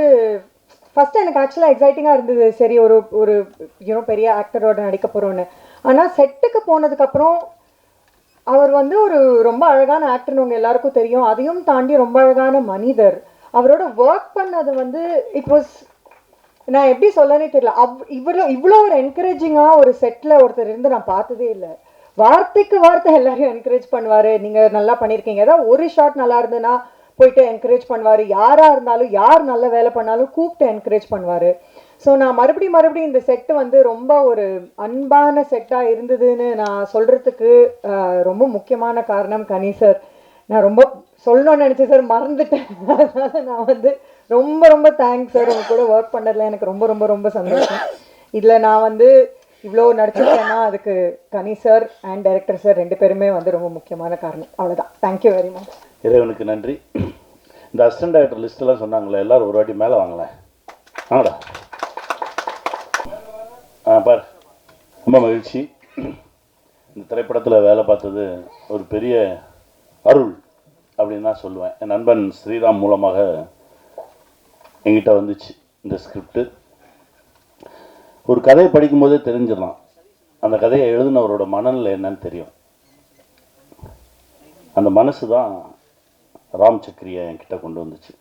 ஃபஸ்ட்டு எனக்கு ஆக்சுவலாக எக்ஸைட்டிங்காக இருந்தது. சரி, ஒரு பெரிய ஆக்டரோட நடிக்க போகிறோன்னு. ஆனால் செட்டுக்கு போனதுக்கப்புறம் அவர் வந்து ஒரு ரொம்ப அழகான ஆக்டர்னு உங்கள் எல்லாருக்கும் தெரியும். அதையும் தாண்டி ரொம்ப அழகான மனிதர். அவரோட ஒர்க் பண்ணது வந்து இட் வாஸ், நான் எப்படி சொல்லனே தெரியல. இவ்வளோ ஒரு என்கரேஜிங்காக ஒரு செட்டில் ஒருத்தர் இருந்து நான் பார்த்ததே இல்லை. வார்த்தைக்கு வார்த்தை எல்லாரையும் என்கரேஜ் பண்ணுவார். நீங்கள் நல்லா பண்ணியிருக்கீங்க, ஏதாவது ஒரு ஷாட் நல்லா இருந்ததுன்னா போயிட்டு என்கரேஜ் பண்ணுவார். யாராக இருந்தாலும், யார் நல்ல வேலை பண்ணாலும் கூப்பிட்டு என்கரேஜ் பண்ணுவார். ஸோ நான் மறுபடியும் இந்த செட்டு வந்து ரொம்ப ஒரு அன்பான செட்டாக இருந்ததுன்னு நான் சொல்கிறதுக்கு ரொம்ப முக்கியமான காரணம் கனி சார். நான் ரொம்ப சொல்லணும்னு நினச்சேன் சார், மறந்துட்டேன். அதனால் நான் வந்து ரொம்ப தேங்க்ஸ் சார். உங்க கூட ஒர்க் பண்ணதில் எனக்கு ரொம்ப சந்தோஷம். இதில் நான் வந்து இவ்வளோ நடிச்சிருக்கேன்னா அதுக்கு கனி சார் அண்ட் டைரக்டர் சார் 2 பேருமே வந்து ரொம்ப முக்கியமான காரணம். அவ்வளோதான். Thank you very much. இறைவனுக்கு நன்றி. இந்த அசிஸ்டன்ட் டைரக்டர் லிஸ்ட்டெல்லாம் சொன்னாங்களே, எல்லோரும் ஒரு வாட்டி மேலே வாங்கலேன். ஆங்கடா. பார், ரொம்ப மகிழ்ச்சி. இந்த திரைப்படத்தில் வேலை பார்த்தது ஒரு பெரிய அருள் அப்படின்னு தான் சொல்லுவேன். என் நண்பன் ஸ்ரீராம் மூலமாக என்கிட்ட வந்துச்சு இந்த ஸ்கிரிப்டு. ஒரு கதையை படிக்கும்போதே தெரிஞ்சிடலாம் அந்த கதையை எழுதினவரோட மனநிலை என்னன்னு தெரியும். அந்த மனசு தான் ராம் சக்ரியை என்கிட்ட கொண்டு வந்துச்சு.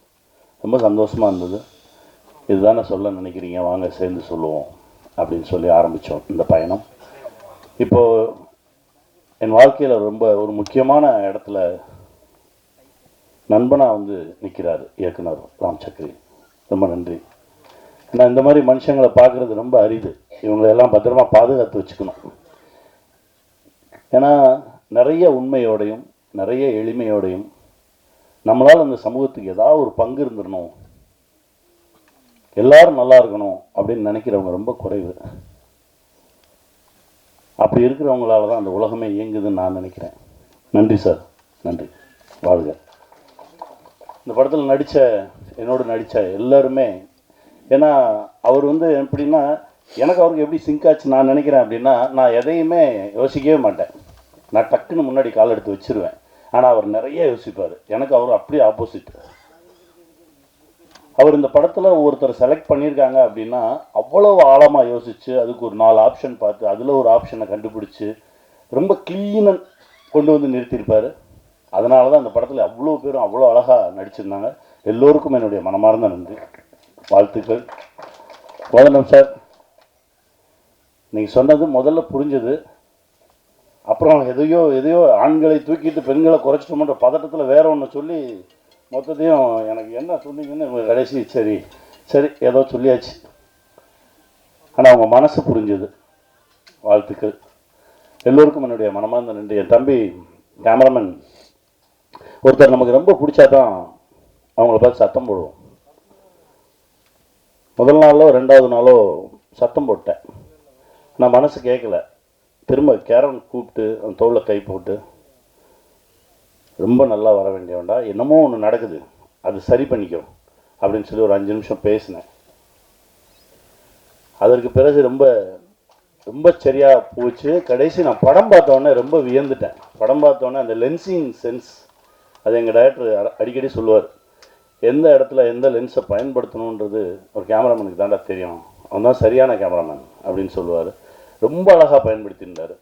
ரொம்ப சந்தோஷமாக இருந்தது. இதுதான் நான் சொல்ல நினைக்கிறீங்க, வாங்க சேர்ந்து சொல்லுவோம் அப்படின்னு சொல்லி ஆரம்பித்தோம் இந்த பயணம். இப்போது என் வாழ்க்கையில் ரொம்ப ஒரு முக்கியமான இடத்துல நண்பனாக வந்து நிற்கிறார் இயக்குனர் ராம் சக்ரி. ரொம்ப நன்றி. ஏன்னா இந்த மாதிரி மனுஷங்களை பார்க்குறது ரொம்ப அரிது. இவங்களெல்லாம் பத்திரமா பாதுகாத்து வச்சுக்கணும். ஏன்னா நிறைய உண்மையோடையும் நிறைய எளிமையோடையும் நம்மளால் அந்த சமூகத்துக்கு ஏதாவது ஒரு பங்கு இருந்துடணும், எல்லாரும் நல்லா இருக்கணும் அப்படின்னு நினைக்கிறவங்க ரொம்ப குறைவு. அப்படி இருக்கிறவங்களால தான் அந்த உலகமே இயங்குதுன்னு நான் நினைக்கிறேன். நன்றி சார், நன்றி, வாழ்க. இந்த படத்தில் என்னோடு நடித்த எல்லாருமே, ஏன்னா அவர் வந்து எப்படின்னா எனக்கு அவருக்கு எப்படி சிங்க் ஆச்சு நான் நினைக்கிறேன் அப்படின்னா, நான் எதையுமே யோசிக்கவே மாட்டேன். நான் டக்குன்னு முன்னாடி கால் எடுத்து வச்சுருவேன். ஆனால் அவர் நிறைய யோசிப்பார். எனக்கு அவர் அப்படியே ஆப்போசிட். அவர் இந்த படத்தில் ஒருத்தர் செலக்ட் பண்ணியிருக்காங்க அப்படின்னா அவ்வளோ ஆழமாக யோசித்து அதுக்கு ஒரு 4 ஆப்ஷன் பார்த்து அதில் ஒரு ஆப்ஷனை கண்டுபிடிச்சி ரொம்ப க்ளீனாக கொண்டு வந்து நிறுத்தியிருப்பார். அதனால தான் அந்த படத்தில் அவ்வளோ பேரும் அவ்வளோ அழகாக நடிச்சிருந்தாங்க. எல்லோருக்கும் என்னுடைய மனமார்ந்த நன்றி, வாழ்த்துக்கள். கோதண்டம் சார், நீங்கள் சொன்னது முதல்ல புரிஞ்சது. அப்புறம் எதையோ ஆண்களை தூக்கிட்டு பெண்களை குறைச்சிட்டோம்ன்ற பதட்டத்தில் வேற ஒன்று சொல்லி மொத்தத்தையும் எனக்கு என்ன சொன்னீங்கன்னு கடைசி சரி ஏதோ சொல்லியாச்சு. ஆனால் அவங்க மனசு புரிஞ்சுது. வாழ்த்துக்கள். எல்லோருக்கும் என்னுடைய மனமார்ந்த நன்றி. என் தம்பி கேமராமேன் ஒருத்தர் நமக்கு ரொம்ப பிடிச்சா தான் அவங்கள பார்த்து சத்தம் போடுவோம். முதல் நாளோ 2வது நாளோ சத்தம் போட்டேன். நான் மனசு கேட்கல. திரும்ப கேரன் கூப்பிட்டு அந்த தோளில் கை போட்டு, ரொம்ப நல்லா வர வேண்டியவன்டா, என்னமோ ஒன்று நடக்குது, அது சரி பண்ணிக்கும் அப்படின்னு சொல்லி ஒரு 5 நிமிஷம் பேசினேன். அதற்கு பிறகு ரொம்ப சரியாக போச்சு. கடைசி நான் படம் பார்த்தோன்னே ரொம்ப வியந்துட்டேன். படம் பார்த்தோன்னே அந்த லென்சிங் சென்ஸ், அது எங்கள் டைரக்டர் அடிக்கடி சொல்லுவார். எந்த இடத்துல எந்த லென்ஸை பயன்படுத்தணுன்றது ஒரு கேமராமேனுக்கு தாண்டா தெரியும், அவன் தான் சரியான கேமராமேன் அப்படின்னு சொல்லுவார். ரொம்ப அழகாக பயன்படுத்தியிருந்தார்.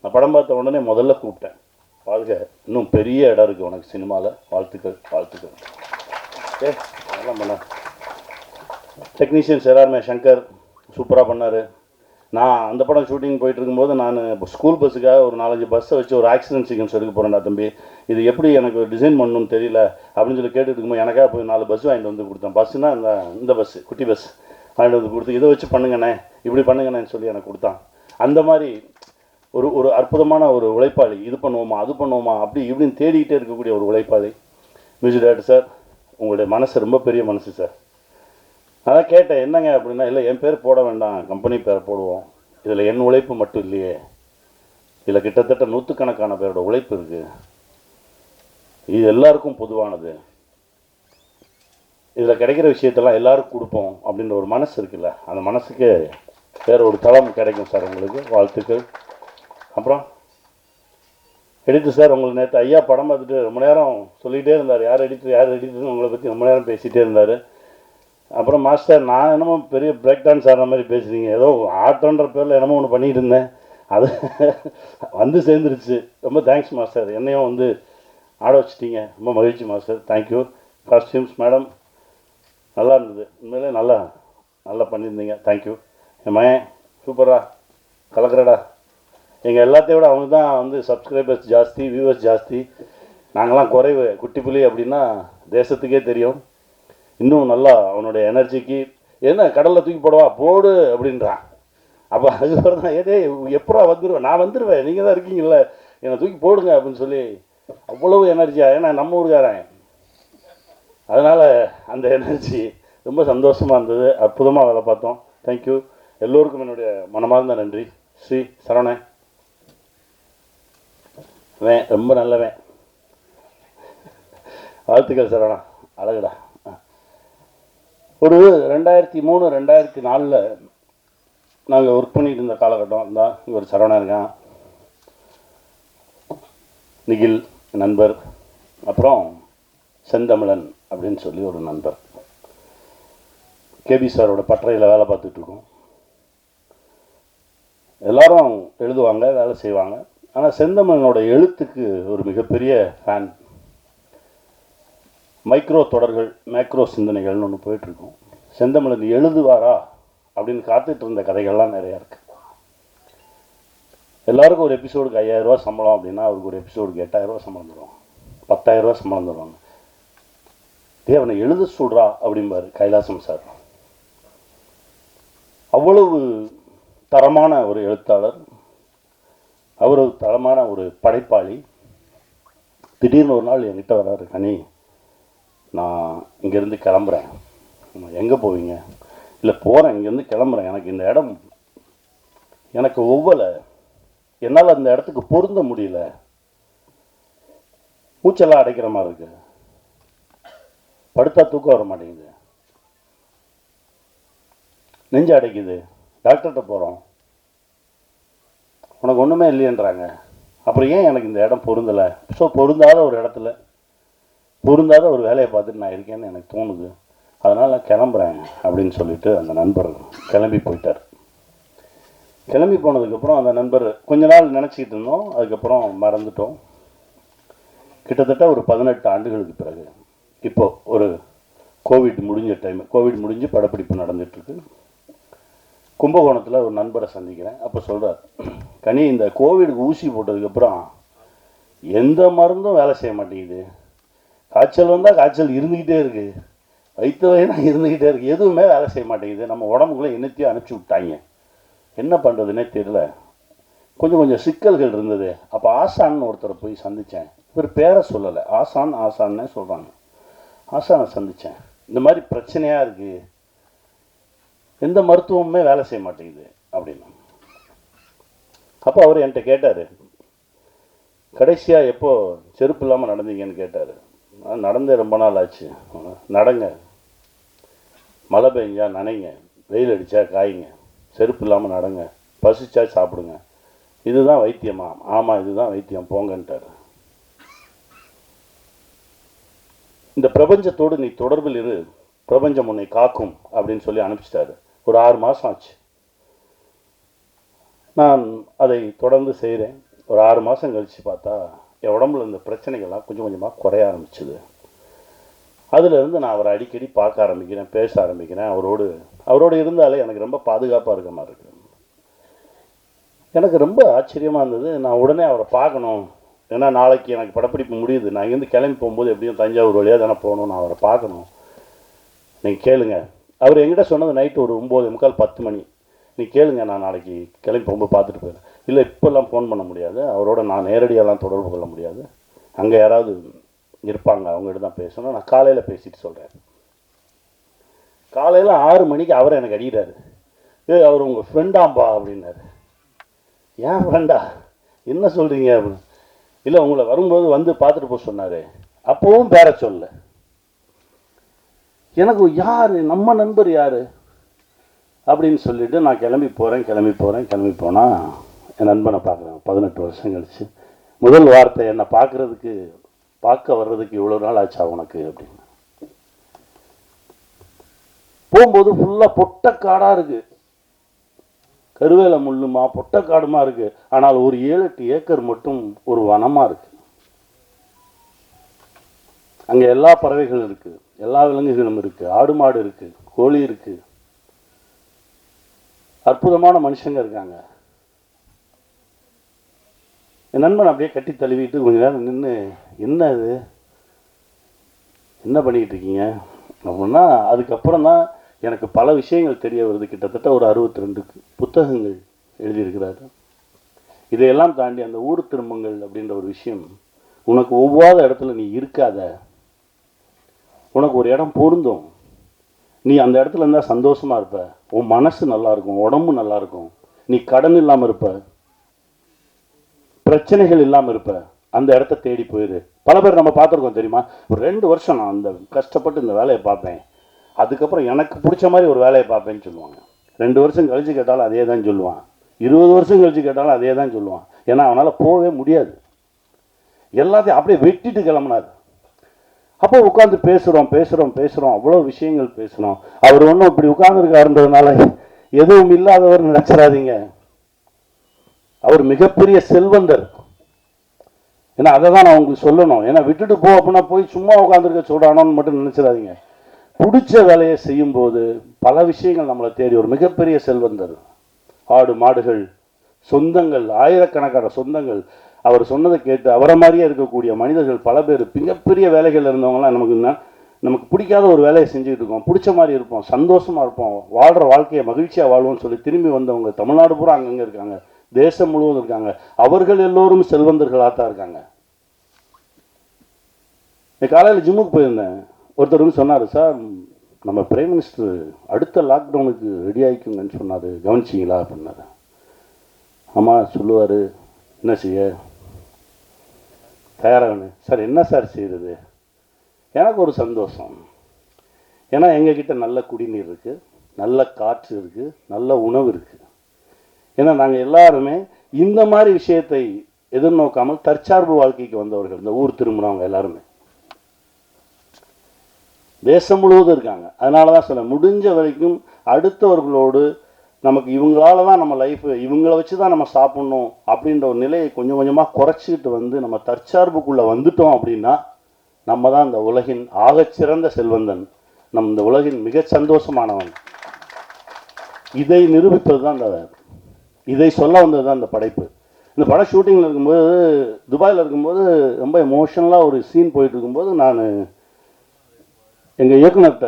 நான் படம் பார்த்த உடனே முதல்ல கூப்பிட்டேன், வாழ்க, இன்னும் பெரிய இடம் இருக்குது உனக்கு சினிமாவில், வாழ்த்துக்கள். அதெல்லாம் பண்ண டெக்னீஷியன்ஸ் எல்லாருமே, சங்கர் சூப்பராக பண்ணார், நான் அந்த படம் ஷூட்டிங் போயிட்டு இருக்கும்போது நான் ஸ்கூல் பஸ்ஸுக்காக ஒரு 4-5 பஸ்ஸை வச்சு ஒரு ஆக்சிடென்ட் சீக்வன்ஸ் எடுக்க போகிறேன்டா தம்பி, இது எப்படி எனக்கு டிசைன் பண்ணணும்னு தெரியல அப்படின்னு சொல்லி கேட்டுட்டு இருக்கும்போது எனக்காக போய் 4 பஸ் வாங்கிட்டு வந்து கொடுத்தேன். பஸ்ஸுனா இந்த பஸ்ஸு, குட்டி பஸ் வாங்கிட்டு வந்து கொடுத்து, இதை வச்சு பண்ணுங்கண்ணே, இப்படி பண்ணுங்கண்ணேன்னு சொல்லி எனக்கு கொடுத்தான். அந்த மாதிரி ஒரு அற்புதமான ஒரு உழைப்பாளி. இது பண்ணுவோமா அது பண்ணுவோமா அப்படி இப்படின்னு தேடிக்கிட்டே இருக்கக்கூடிய ஒரு உழைப்பாளி மியூசிக் டைரக்டர் சார். உங்களுடைய மனசு ரொம்ப பெரிய மனசு சார். அதான் கேட்டேன் என்னங்க அப்படின்னா, இல்லை என் பேர் போட வேண்டாம், கம்பெனி பேரை போடுவோம், இதில் என் உழைப்பு மட்டும் இல்லையே, இதில் கிட்டத்தட்ட 100கணக்கான பேரோட உழைப்பு இருக்குது, இது எல்லாருக்கும் பொதுவானது, இதில் கிடைக்கிற விஷயத்தெல்லாம் எல்லாருக்கும் கொடுப்போம் அப்படின்ற ஒரு மனசு இருக்குல்ல, அந்த மனசுக்கு வேறு ஒரு தளம் கிடைக்கும் சார். உங்களுக்கு வாழ்த்துக்கள். அப்புறம் எடிட்டர் சார், உங்களுக்கு நேற்று ஐயா படம் பார்த்துட்டு ரொம்ப நேரம் சொல்லிகிட்டே இருந்தார், யார் எடிட்டர்னு உங்களை பற்றி ரொம்ப நேரம் பேசிகிட்டே இருந்தார். அப்புறம் மாஸ்டர், நான் என்னமோ பெரிய பிரேக் டான்ஸ் ஆடுற மாதிரி பேசுகிறீங்க, ஏதோ ஆட்டோன்ற பேரில் என்னமோ ஒன்று பண்ணிகிட்டு இருந்தேன், அது வந்து சேர்ந்துருச்சு. ரொம்ப தேங்க்ஸ் மாஸ்டர், என்னையும் வந்து ஆட வச்சிட்டீங்க, ரொம்ப மகிழ்ச்சி மாஸ்டர், தேங்க்யூ. காஸ்டியூம்ஸ் மேடம் நல்லா இருந்தது, உண்மையிலே நல்லா பண்ணியிருந்தீங்க, தேங்க்யூ. என் மகன் சூப்பரா கலக்கிறடா. எங்கள் எல்லாத்தையும் விட அவங்க தான் வந்து சப்ஸ்கிரைபர்ஸ் ஜாஸ்தி, வியூவர்ஸ் ஜாஸ்தி, நாங்களாம் குறைவு, குட்டி புலி அப்படின்னா தேசத்துக்கே தெரியும். இன்னும் நல்லா அவனுடைய எனர்ஜிக்கு என்ன கடலில் தூக்கி போடவா போடு அப்படின்றான். அப்போ அதுக்கப்புறம் தான் ஏதே எப்படா வந்துடுவேன், நான் வந்துடுவேன், நீங்கள் தான் இருக்கீங்கல்ல, என்னை தூக்கி போடுங்க அப்படின்னு சொல்லி அவ்வளவு எனர்ஜியாக, ஏன்னா நம்ம ஊருக்காரன், அதனால் அந்த எனர்ஜி ரொம்ப சந்தோஷமாக இருந்தது. அற்புதமாக வேலை பார்த்தோம். தேங்க்யூ. எல்லோருக்கும் என்னுடைய மனமார்ந்த நன்றி. ஸ்ரீ சரவணன் ரொம்ப நல்லவன், வாழ்த்துக்கள் சரவணா, அழகுடா. ஒரு 2003-2004 நாங்கள் ஒர்க் பண்ணிட்டு இருந்த காலகட்டம் தான். இங்கே ஒரு சரவணா இருக்கான், நிகில் நண்பர், அப்புறம் செந்தமிழன் அப்படின்னு சொல்லி ஒரு நண்பர். கேபி சாரோட பட்டறையில் வேலை பார்த்துட்ருக்கோம். எல்லாரும் எழுதுவாங்க, வேலை செய்வாங்க. ஆனால் செந்தமிழனோட எழுத்துக்கு ஒரு மிகப்பெரிய ஃபேன். மைக்ரோ தொடர்கள், மேக்ரோ சிந்தனைகள்னு ஒன்று போயிட்டுருக்கோம். செந்தமிழன் எழுதுவாரா அப்படின்னு காத்துட்டு இருந்த கதைகள்லாம் நிறையா இருக்குது. எல்லாருக்கும் ஒரு எபிசோடுக்கு 5000 ரூபா சம்பளம் அப்படின்னா அவருக்கு ஒரு எபிசோடுக்கு 8000 ரூபா சம்பளம் தருவாங்க, 10,000 ரூபா சம்பளம் தருவாங்க. தேவனை எழுத சொல்கிறா அப்படிம்பாரு கைலாசம் சார். அவ்வளவு தரமான ஒரு எழுத்தாளர், அவ்வளவு தரமான ஒரு படைப்பாளி. திடீர்னு ஒரு நாள் என்கிட்ட வர்றாரு, கனி நான் இங்கேருந்து கிளம்புறேன். எங்கே போவீங்க? இல்லை போகிறேன், இங்கேருந்து கிளம்புறேன், எனக்கு இந்த இடம் எனக்கு ஒவ்வொலை, என்னால் அந்த இடத்துக்கு பொருந்த முடியல, மூச்செல்லாம் அடைக்கிற மாதிரி இருக்கு, படுத்தா தூக்கம் வர மாட்டேங்குது, நெஞ்சு அடைக்குது, டாக்டர்கிட்ட போகிறோம், உனக்கு ஒன்றுமே இல்லையன்றாங்க. அப்புறம் ஏன் எனக்கு இந்த இடம் பொருந்தலை? ஸோ பொருந்தாத ஒரு இடத்துல பொருந்தாத ஒரு வேலையை பார்த்துட்டு நான் இருக்கேன்னு எனக்கு தோணுது, அதனால் நான் கிளம்புறேன் அப்படின்னு சொல்லிட்டு அந்த நண்பர் கிளம்பி போயிட்டார். கிளம்பி போனதுக்கப்புறம் அந்த நண்பர் கொஞ்ச நாள் நினச்சிக்கிட்டு இருந்தோம், அதுக்கப்புறம் மறந்துட்டோம். கிட்டத்தட்ட ஒரு 18 ஆண்டுகளுக்கு பிறகு இப்போது ஒரு கோவிட் முடிஞ்ச டைம், கோவிட் முடிஞ்சு படப்பிடிப்பு நடந்துகிட்ருக்கு. கும்பகோணத்தில் ஒரு நண்பரை சந்திக்கிறேன். அப்போ சொல்கிறார், கனி இந்த கோவிடுக்கு ஊசி போட்டதுக்கப்புறம் எந்த மருந்தும் வேலை செய்ய மாட்டேங்குது, காய்ச்சல் வந்தால் காய்ச்சல் இருந்துக்கிட்டே இருக்குது, வயிற்று வயினா இருந்துக்கிட்டே இருக்குது, எதுவுமே வேலை செய்ய மாட்டேங்குது, நம்ம உடம்புக்குள்ளே என்னத்தையும் அனுப்பிச்சி விட்டாங்க, என்ன பண்ணுறதுனே தெரியல, கொஞ்சம் சிக்கல்கள் இருந்தது. அப்போ ஆசான்னு ஒருத்தரை போய் சந்தித்தேன். இவர் பேரை சொல்லலை, ஆசான்னே சொல்கிறாங்க. ஆசானை சந்தித்தேன், இந்த மாதிரி பிரச்சனையாக இருக்குது, எந்த மருத்துவமுமே வேலை செய்ய மாட்டேங்குது அப்படின்னு. அப்போ அவர் என்கிட்ட கேட்டார், கடைசியாக எப்போ செருப்பு இல்லாமல் நடந்தீங்கன்னு கேட்டார். நடந்தே ரொம்ப நாள் ஆச்சு. நடங்க, மழை பெஞ்சா நனைங்க, வெயில் அடித்தா காய்ங்க, செருப்பு இல்லாமல் நடங்க, பசிச்சா சாப்பிடுங்க, இதுதான் வைத்தியமா? ஆமாம் இதுதான் வைத்தியம், போங்கன்ட்டார். இந்த பிரபஞ்சத்தோடு நீ தொடர்பில் இரு, பிரபஞ்சம் உன்னை காக்கும் அப்படின்னு சொல்லி அனுப்பிச்சிட்டாரு. ஒரு 6 மாதம் ஆச்சு. நான் அதை தொடர்ந்து செய்கிறேன். ஒரு 6 மாதம் கழித்து பார்த்தா என் உடம்புல இந்த பிரச்சனைகள்லாம் கொஞ்சம் கொஞ்சமாக குறைய ஆரம்பிச்சுது. அதிலிருந்து நான் அவரை அடிக்கடி பார்க்க ஆரம்பிக்கிறேன், பேச ஆரம்பிக்கிறேன். அவரோடு இருந்தாலே எனக்கு ரொம்ப பாதுகாப்பாக இருக்க மாதிரி இருக்குது. எனக்கு ரொம்ப ஆச்சரியமாக இருந்தது. நான் உடனே அவரை பார்க்கணும், ஏன்னா நாளைக்கு எனக்கு படப்பிடிப்பு முடியுது, நான் இங்கேருந்து கிளம்பி போகும்போது எப்படியும் தஞ்சாவூர் வழியாக தானே போகணும், நான் அவரை பார்க்கணும், நீங்கள் கேளுங்க. அவர் என்கிட்ட சொன்னது நைட்டு ஒரு 9:45 10 மணி. நீ கேளுங்க, நான் நாளைக்கு கிளம்பி போகும்போது பார்த்துட்டு போயிடுறேன். இல்லை இப்போல்லாம் ஃபோன் பண்ண முடியாது, அவரோட நான் நேரடியாலாம் தொடர்பு கொள்ள முடியாது, அங்கே யாராவது இருப்பாங்க, அவங்ககிட்ட தான் பேசணும், நான் காலையில் பேசிட்டு சொல்கிறேன். காலையில் 6 மணிக்கு அவரை எனக்கு அடிக்கிறாரு. அவர் உங்கள் ஃப்ரெண்டாம்பா அப்படின்னாரு. ஏன் ஃப்ரெண்டா, என்ன சொல்கிறீங்க அப்படின்னு. இல்லை உங்களை வரும்போது வந்து பார்த்துட்டு போக சொன்னார். அப்போவும் பேர சொல்ல. எனக்கு யார் நம்ம நண்பர் யார் அப்படின்னு சொல்லிட்டு நான் கிளம்பி போனால் என் நண்பனை பார்க்குறேன். 18 வருஷம் கழிச்சு முதல் வார்த்தை, என்னை பார்க்க வர்றதுக்கு இவ்வளோ நாள் ஆச்சா உனக்கு அப்படின்னு. போகும்போது ஃபுல்லாக பொட்டக்காடாக இருக்குது, கருவேல முள்ளுமா பொட்டக்காடுமா இருக்குது. ஆனால் ஒரு 7-8 ஏக்கர் மட்டும் ஒரு வனமாக இருக்குது. அங்கே எல்லா பறவைகளும் இருக்குது, எல்லா விலங்குகளும் இருக்குது, ஆடு மாடு இருக்குது, கோழி இருக்குது, அற்புதமான மனுஷங்க இருக்காங்க. என் நண்பன் அப்படியே கட்டி தழுவிட்டு கொஞ்ச நேரம் நின்று, என்ன இது, என்ன பண்ணிக்கிட்டு இருக்கீங்க அப்படின்னா, அதுக்கப்புறம் தான் எனக்கு பல விஷயங்கள் தெரிய வருது. கிட்டத்தட்ட ஒரு 62 புத்தகங்கள் எழுதியிருக்கிறாரு. இதையெல்லாம் தாண்டி அந்த ஊர் திரும்பங்கள் அப்படின்ற ஒரு விஷயம், உனக்கு ஒவ்வாத இடத்துல நீ இருக்காத, உனக்கு ஒரு இடம் பொருந்தும், நீ அந்த இடத்துல இருந்தால் சந்தோஷமாக இருப்ப, உன் மனசு நல்லா இருக்கும், உடம்பு நல்லா இருக்கும், நீ கடன் இல்லாமல் இருப்ப, பிரச்சனைகள் இல்லாமல் இருப்ப, அந்த இடத்த தேடி போயிரு. பல பேர் நம்ம பார்த்துருக்கோம் தெரியுமா, ஒரு 2 வருஷம் நான் அந்த கஷ்டப்பட்டு இந்த வேலையை பார்ப்பேன், அதுக்கப்புறம் எனக்கு பிடிச்ச மாதிரி ஒரு வேலையை பார்ப்பேன்னு சொல்லுவாங்க. 2 வருஷம் கழித்து கேட்டாலும் அதே தான் சொல்லுவான், 20 வருஷம் கழித்து கேட்டாலும் அதே தான் சொல்லுவான். ஏன்னா அவனால் போகவே முடியாது, எல்லாத்தையும் அப்படியே வெட்டிட்டு கிளம்புனார். அப்போ உட்காந்து பேசுகிறோம், அவ்வளோ விஷயங்கள் பேசுகிறோம். அவர் ஒன்றும் இப்படி உட்கார்ந்துருக்காருன்றதுனால எதுவும் இல்லாதவர் நினைச்சிடாதீங்க, அவர் மிகப்பெரிய செல்வந்தர். ஏன்னா அதை தான் நான் உங்களுக்கு சொல்லணும். ஏன்னா விட்டுட்டு போ அப்படின்னா போய் சும்மா உட்காந்துருக்க சொல்கிறானோன்னு மட்டும் நினச்சிடாதீங்க. பிடிச்ச வேலையை செய்யும்போது பல விஷயங்கள் நம்மளை தேடி ஒரு மிகப்பெரிய செல்வந்தர். ஆடு மாடுகள், சொந்தங்கள், ஆயிரக்கணக்கான சொந்தங்கள். அவர் சொன்னதை கேட்டு அவரை மாதிரியே இருக்கக்கூடிய மனிதர்கள் பல பேர், மிகப்பெரிய வேலைகள் இருந்தவங்களாம் நமக்கு பிடிக்காத ஒரு வேலையை செஞ்சுக்கிட்டு இருக்கோம், பிடிச்ச மாதிரி இருப்போம், சந்தோஷமாக இருப்போம், வாழ்கிற வாழ்க்கையை மகிழ்ச்சியாக வாழ்வோம்னு சொல்லி திரும்பி வந்தவங்க தமிழ்நாடு பூரா அங்கங்கே இருக்காங்க, தேசம் முழுவதும் இருக்காங்க. அவர்கள் எல்லோரும் செல்வந்தர்களாக தான் இருக்காங்க. காலையில் ஜிம்முக்கு போயிருந்தேன். ஒருத்தர் வந்து சொன்னார், சார் நம்ம பிரைம் மினிஸ்டர் அடுத்த லாக்டவுனுக்கு ரெடி ஆகிக்குங்கன்னு சொன்னார், கவனிச்சிங்களா அப்படின்னாரு. ஆமாம் சொல்லுவார், என்ன செய்ய தயாராகணும் சார். என்ன சார் செய்கிறது, எனக்கு ஒரு சந்தோஷம். ஏன்னா எங்ககிட்ட நல்ல குடிநீர் இருக்குது, நல்ல காற்று இருக்குது, நல்ல உணவு இருக்குது. ஏன்னா நாங்கள் எல்லாருமே இந்த மாதிரி விஷயத்தை எதிர்நோக்காமல் தற்சார்பு வாழ்க்கைக்கு வந்தவர்கள். இந்த ஊர் திரும்பினவங்க எல்லாருமே தேசம் முழுவதும் இருக்காங்க. அதனால தான் சொல்ல முடிஞ்ச வரைக்கும் அடுத்தவர்களோடு நமக்கு இவங்களால தான் நம்ம லைஃபு, இவங்கள வச்சு தான் நம்ம சாப்பிட்ணும் அப்படின்ற ஒரு நிலையை கொஞ்சம் கொஞ்சமாக குறைச்சிக்கிட்டு வந்து நம்ம தற்சார்புக்குள்ளே வந்துட்டோம் அப்படின்னா நம்ம தான் இந்த உலகின் ஆகச்சிறந்த செல்வந்தன், நம் இந்த உலகின் மிக சந்தோஷமானவன். இதை நிரூபிப்பது தான் இந்த, இதை சொல்ல வந்தது தான் இந்த படைப்பு. இந்த படம் ஷூட்டிங்கில் இருக்கும்போது, துபாயில் இருக்கும்போது ரொம்ப எமோஷனலாக ஒரு சீன் போயிட்டு இருக்கும்போது நான் எங்கள் இயக்குனர்கிட்ட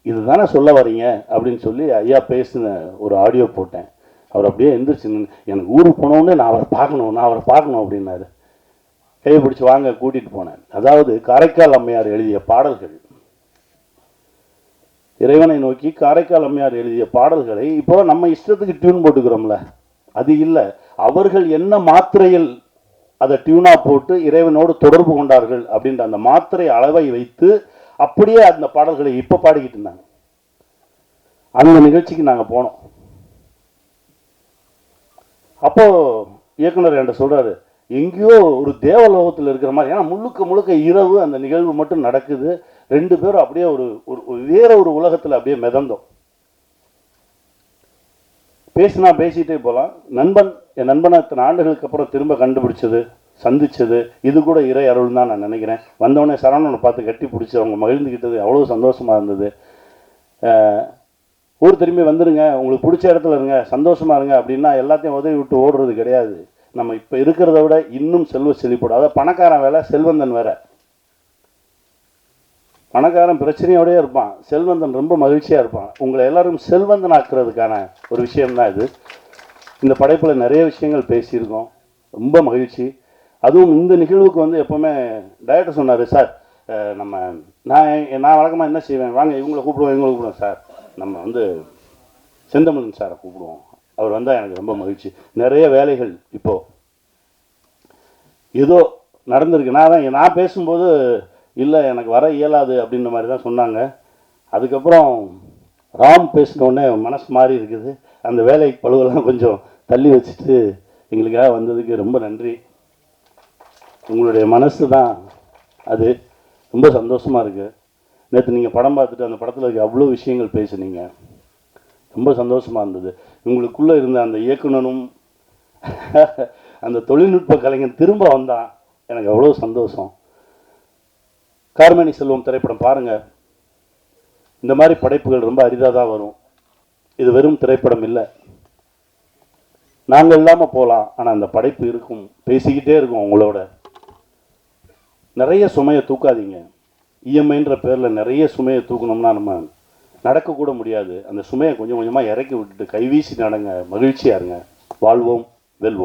இது தானே சொல்ல வரீங்க அப்படின்னு சொல்லி ஐயா பேசின ஒரு ஆடியோ போட்டேன். அவர் அப்படியே எந்திரிச்சு, எனக்கு ஊருக்கு போனோடனே நான் அவரை பார்க்கணும் அப்படின்னாரு. கையை பிடிச்சி வாங்க கூட்டிகிட்டு போனேன். அதாவது காரைக்கால் அம்மையார் எழுதிய பாடல்கள், இறைவனை நோக்கி காரைக்கால் அம்மையார் எழுதிய பாடல்களை இப்போ நம்ம இஷ்டத்துக்கு டியூன் போட்டுக்கிறோம்ல, அது இல்லை. அவர்கள் என்ன மாத்திரையில் அதை டியூனாக போட்டு இறைவனோடு தொடர்பு கொண்டார்கள் அப்படின்ற அந்த மாத்திரை அளவை வைத்து அப்படியே அந்த பாடல்களை இப்போ பாடிக்கிட்டு இருந்தாங்க. அந்த நிகழ்ச்சிக்கு நாங்கள் போனோம். அப்போ இயக்குனர் என்கிட்ட சொல்றாரு, எங்கேயோ ஒரு தேவலோகத்தில் இருக்கிற மாதிரி. ஏன்னா முழுக்க இரவு அந்த நிகழ்வு மட்டும் நடக்குது. 2 பேரும் அப்படியே ஒரு வேற ஒரு உலகத்தில் அப்படியே மிதந்தோம். பேசிட்டே போகலாம். என் நண்பனை இத்தனை ஆண்டுகளுக்கு அப்புறம் திரும்ப கண்டுபிடிச்சது, சந்திச்சது, இது கூட இறை அருள் தான் நான் நினைக்கிறேன். வந்தவொடனே சரவணனை பார்த்து கட்டி பிடிச்சி அவங்க மகிழ்ந்துக்கிட்டது அவ்வளோ சந்தோஷமாக இருந்தது. ஊர் திரும்பி வந்துடுங்க, உங்களுக்கு பிடிச்ச இடத்துல இருங்க, சந்தோஷமாக இருங்க அப்படின்னா எல்லாத்தையும் உதவி விட்டு ஓடுறது கிடையாது. நம்ம இப்போ இருக்கிறத விட இன்னும் செல்வ செழிப்போடு, அதாவது பணக்காரன் வேலை, செல்வந்தன் வேற. பணக்காரன் பிரச்சனையோடய இருப்பான், செல்வந்தன் ரொம்ப மகிழ்ச்சியாக இருப்பான். உங்களை எல்லாரும் செல்வந்தன் ஆக்குறதுக்கான ஒரு விஷயம்தான் இது. இந்த படைப்பில் நிறைய விஷயங்கள் பேசியிருக்கோம், ரொம்ப மகிழ்ச்சி. அதுவும் இந்த நிகழ்வுக்கு வந்து எப்போவுமே டைரக்டர் சொன்னார், சார் நான் வழக்கமாக என்ன செய்வேன், வாங்க இவங்களை கூப்பிடுவோம் சார், நம்ம வந்து செந்தமிழன் சாரை கூப்பிடுவோம், அவர் வந்தால் எனக்கு ரொம்ப மகிழ்ச்சி. நிறைய வேலைகள் இப்போது ஏதோ நடந்திருக்கு. நான் பேசும்போது இல்லை எனக்கு வர இயலாது அப்படின்ற மாதிரி தான் சொன்னாங்க. அதுக்கப்புறம் ராம் பேசினோடனே மனசு மாறி இருக்குது. அந்த வேலை பழுவெல்லாம் கொஞ்சம் தள்ளி வச்சுட்டு எங்களுக்காக வந்ததுக்கு ரொம்ப நன்றி. உங்களுடைய மனசு தான் அது, ரொம்ப சந்தோஷமாக இருக்குது. நேற்று நீங்கள் படம் பார்த்துட்டு அந்த படத்தில் இருக்க அவ்வளோ விஷயங்கள் பேசுனீங்க, ரொம்ப சந்தோஷமாக இருந்தது. உங்களுக்குள்ளே இருந்த அந்த இயக்குனரும் அந்த தொழில்நுட்ப கலைஞன் திரும்ப வந்தான், எனக்கு அவ்வளோ சந்தோஷம். கார்மேனி செல்வம் திரைப்படம் பாருங்கள். இந்த மாதிரி படைப்புகள் ரொம்ப அரிதாக தான் வரும். இது வெறும் திரைப்படம் இல்லை, நாங்கள் இல்லாமல் போகலாம், ஆனால் அந்த படைப்பு இருக்கும், பேசிக்கிட்டே இருக்கும் உங்களோட. நிறைய சுமையை தூக்காதீங்க. இஎம்ஐன்ற பேரில் நிறைய சுமையை தூக்கணும்னா நம்ம நடக்கக்கூட முடியாது. அந்த சுமையை கொஞ்சம் கொஞ்சமாக இறக்கி விட்டுட்டு கைவீசி நடங்க, மகிழ்ச்சியாக இருங்க. வாழ்வோம், வெல்வோம்.